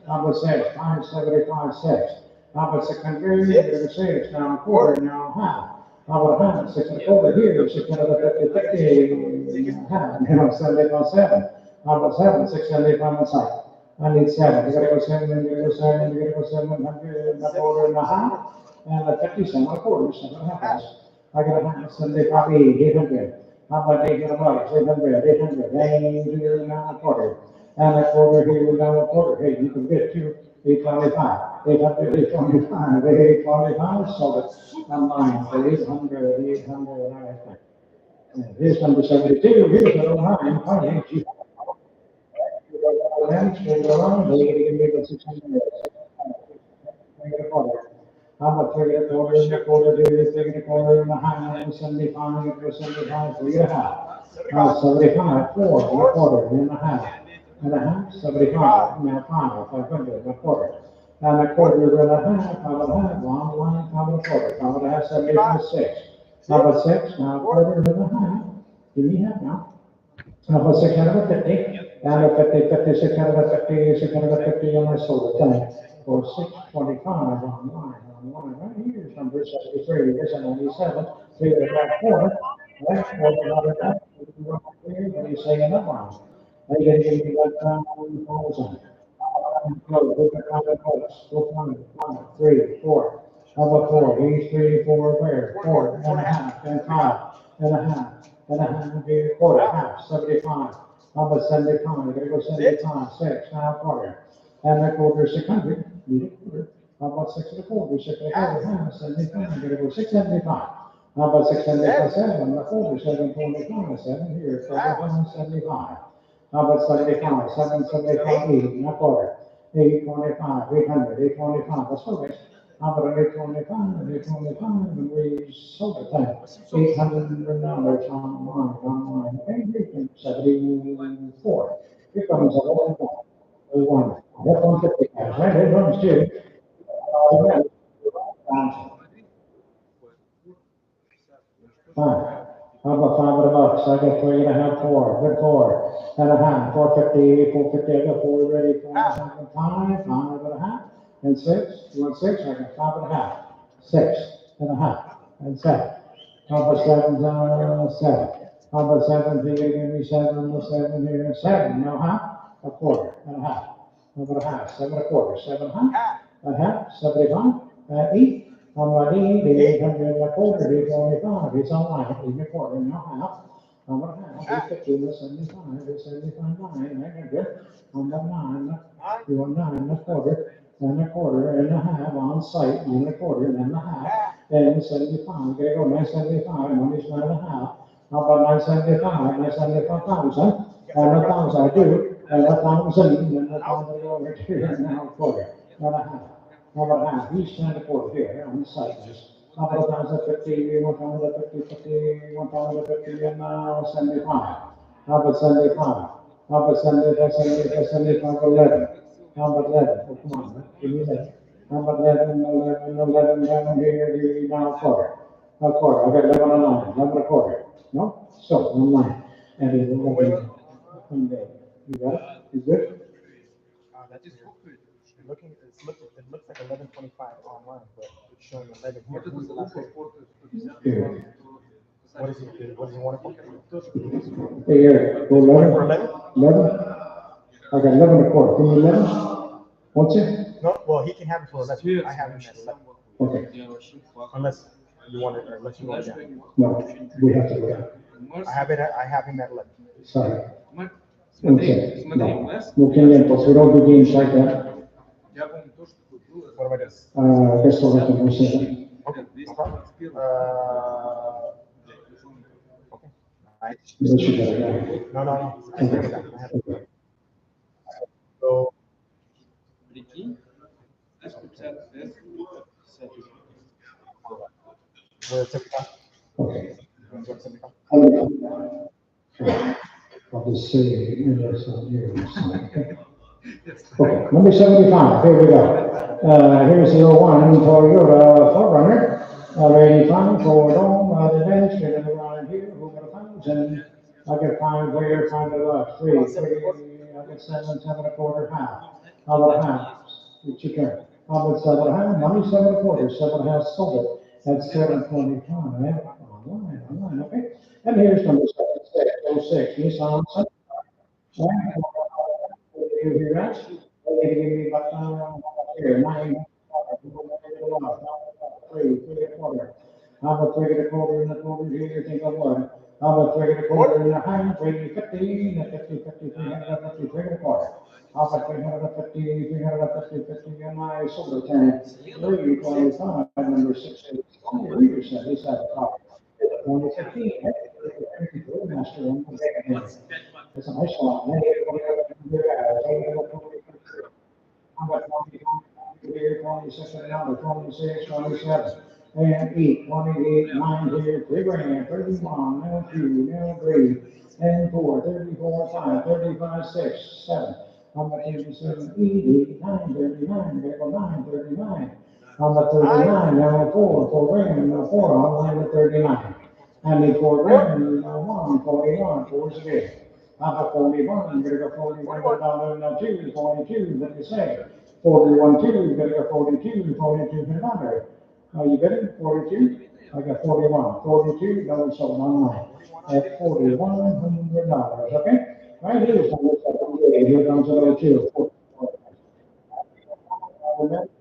How about 6, 5, 75, 6. How about 600, you're gonna say it's now a quarter, now half. How about half, 6 and a quarter here, 650, 50, half, 75, 7. How about 7, 675 on side. I need 7, you gotta go 7, you gotta go 7, you gotta go 700, and a quarter and a half, and a 50 cent a quarter, 7.5. I got a 75, 800. How about 800 bucks, 800, 800, and here now a quarter. And a quarter here now a quarter. Hey, you can get to 825, 800, 825, 825, sold it online for 800, 800, I think. Here's number 72, here's the line, finance. You around, they're gonna give me the 600. How about 3 and a quarter and a quarter, 3 and a quarter and a half, 75, 75, 3.5. 75, 4 and a quarter and a half. And a half, 75, now 500, and a quarter. And a quarter and a half, 5.5, 1, 5 and a quarter, 5 and a half, 75, 6. How about 6, now a quarter and a half. Give me half now. How about 650? And a 50, 50, 650, 650, and I sold it tonight for 625 online. Right here's number 73, here's a 97, 3 and a half quarter. Right, quarter, what do you say in that one? Are you gonna give me like 1,000? No, look at 5 bucks. Go 1, 3, 4. How about 4? He's 3, 4, where? 4 and a half, and 5 and a half, and a half, be a quarter, half, 75. How about 75? You're gonna go 75, 6, now quarter. And a quarter, 600. Need a quarter. How about 6 and a quarter? 6 and a quarter, half, 75. You're gonna go 675. How about 675, 7 and a quarter, 725, 7 here, 75. How about 75, 775, 8 and a quarter, 825, 800, 825, that's okay. How about 825, 825, and we sold it then. $800 online, okay, 74. Here comes a whole one. That's 150 cash, right? Here comes two. Fine. How How about $5? I got 3.5, 4. Good 4.5, 450, 450. I got 4 ready. 4.5, 5.5, and 6. You want 6? I got 5.5, 6.5, and 7. How about 7? 7. How about 7? Do you give me 7? 7 here. 7. No, a quarter and a half. How about a half? 7.25. 7.5. A half. 75. 8. How about 8? 800 and a quarter. 825. It's all right. 8 and a quarter. No half. How about a half? 850. 75. 75. 900. How about 9? You want 9 and a quarter. And a quarter and a half on site. And a quarter and a half. And 75. There you go. 975. Money's 9.5. How about 975? 975,000. And 1,000 I do. And 1,000. And 1,000 over here. Now a quarter. And a half. How about a half? Each and a quarter here on the site. How about 1,050? 1,050, 50, 1,050, and now 75. How about 75? How about 75, 75, 75, 11? How about 11? Oh, come on, man. Give me 11. How about 11, 11, 11, 11 here, now a quarter. A quarter. I got 11 and 9, 11 and a quarter. No? So, 1 9. And then 11. You got it? You good? That is looking. It looks like 11:25 online, but it's showing 11 here. Here. What is it? What does he want it for? Hey, here. Go 11. For 11? 11? I got 11 and a quarter. Give me 11. What's it? No. Well, he can have it for 11. I have him at 11. Okay. Unless you want it, or unless you want it down. No, we have to go down. I have him at 11. Sorry. Okay. No. No clientes. We don't do games like that. What about this? Questo lo tengo sempre. Okay. No problem. Okay. Yes, you got it. No. I have it. I have it. Okay. So. We're at 75. Okay. We're at 75. I'll just say, yes, here. Okay, number 75, here we go. Here's the 01 Toyota 4Runner, 85 Ford Dome, the bench, and around here, who got 1,000? I got 5 here, 5 to the left, 3, I got 7, 7.25, half. How about a half? It's your turn. How about 7.5? Money 7.25, 7.5 sold it. That's 7.25, online, okay? And here's number 76, Nissan. You hear that? They give me about here, 9, 3.25. How about 3.25 and a quarter here? Think of what? How about 3.25 and a half? 3.50, 50, 350, 3.25. How about 350, 350, and my solar tank? 3.25, number 6. Reader said he said, 115. Master one. It's a nice one. How about 26 and another 26, 27, and 8, 28, 9 here, 3 grand, 31, now 2, now 3, and 4, 34, 5, 35, 6, 7. How about 37, 8, 9, 39, there go 9, 39. How about 39, now 4 grand, now 4, online to 39. I need 4 grand, now 1, 41, 4 is again. How about 41, you're gonna go 41, now 2, 42, what do you say? 41, 2, you gotta go 42, 42 to another. You got it? 42? I got 41. 42, no, so online. At $4,100, okay? Right here's on this side. Here comes another 2.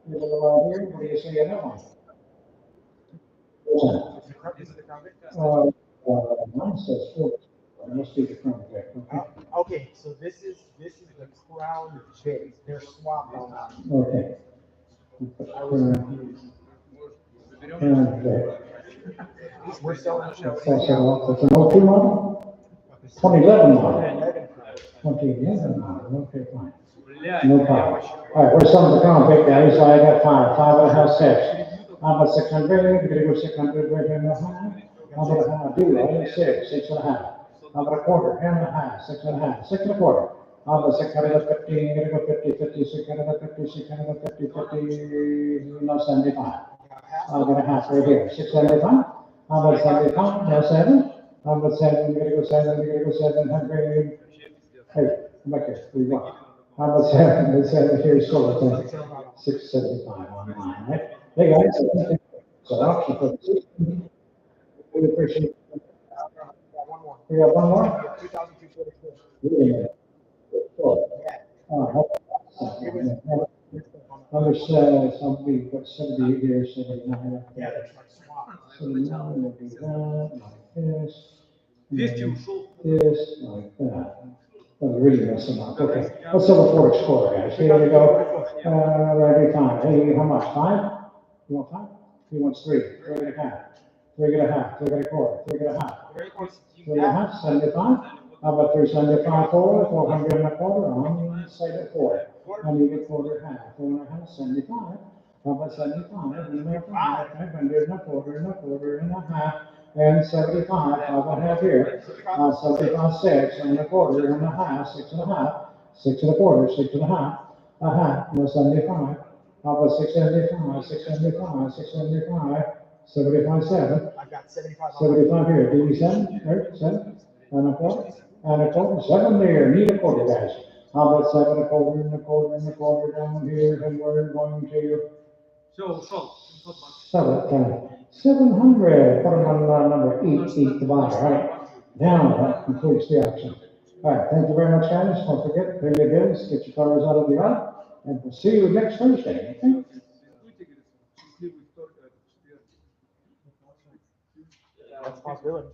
Here's another one here. What do you say another one? Mine says 4. Must be the front there. Okay, so this is the Crown Vic. They're swapped online. Okay. I was confused. We're selling the That's an 02 model? 2011 model. 2011 model, okay, fine. No problem. All right, where's some of the Crown Vic guys? So I got 5.5, 6. How about 600? We're gonna go 600 right in the high. How about a half? Do right? 6.5. How about a quarter? And a half, 6.5, 6.25. How about 650? You're gonna go 50, 50, 650, 650, 50, no 75. I'll get a half right here. 675. How about 75? No 7. How about seven? We're gonna go seven. We're gonna go 700. Hey, come back here. What do you want? How about seven? Let's have here's score. 675 online, right? Hey guys, so option for the system. We appreciate it. One more. We got one more? 2,244. Yeah. Sure. Number something, but 78 here, 79. Yeah, there's like swap. 79 would be that, like this. 200 ушел. This, like that. I'm really messing up. Okay, let's have a Ford Explorer, guys. Here we go. Ready, time. Hey, how much? 5? You want 5? He wants 3. 3.5. 3.5. 3.25. 3.5. 3.5. 75. How about 375 forward? 400 and a quarter. On say that 4. I need a quarter half. 4.5. 75. How about 75? 500 and a quarter and a quarter and a half. And 75, how about half here? 75, 6 and a quarter and a half, 6 and a half, 6 and a quarter, 6 and a half, a half, no 75. How about 675, 675, 675, 75, 7. I've got 75. 75 here, do you 7, right, 7, and a quarter, 7 there, need a quarter, guys. How about 7 a quarter and a quarter and a quarter down here, and we're going to. Все, ушел. 700, put them on number 8 to buy, right? Down, that completes the auction. All right, thank you very much, guys. Don't forget, pay your bills, get your cars out of the yard, and we'll see you next Thursday, okay? Responsibility.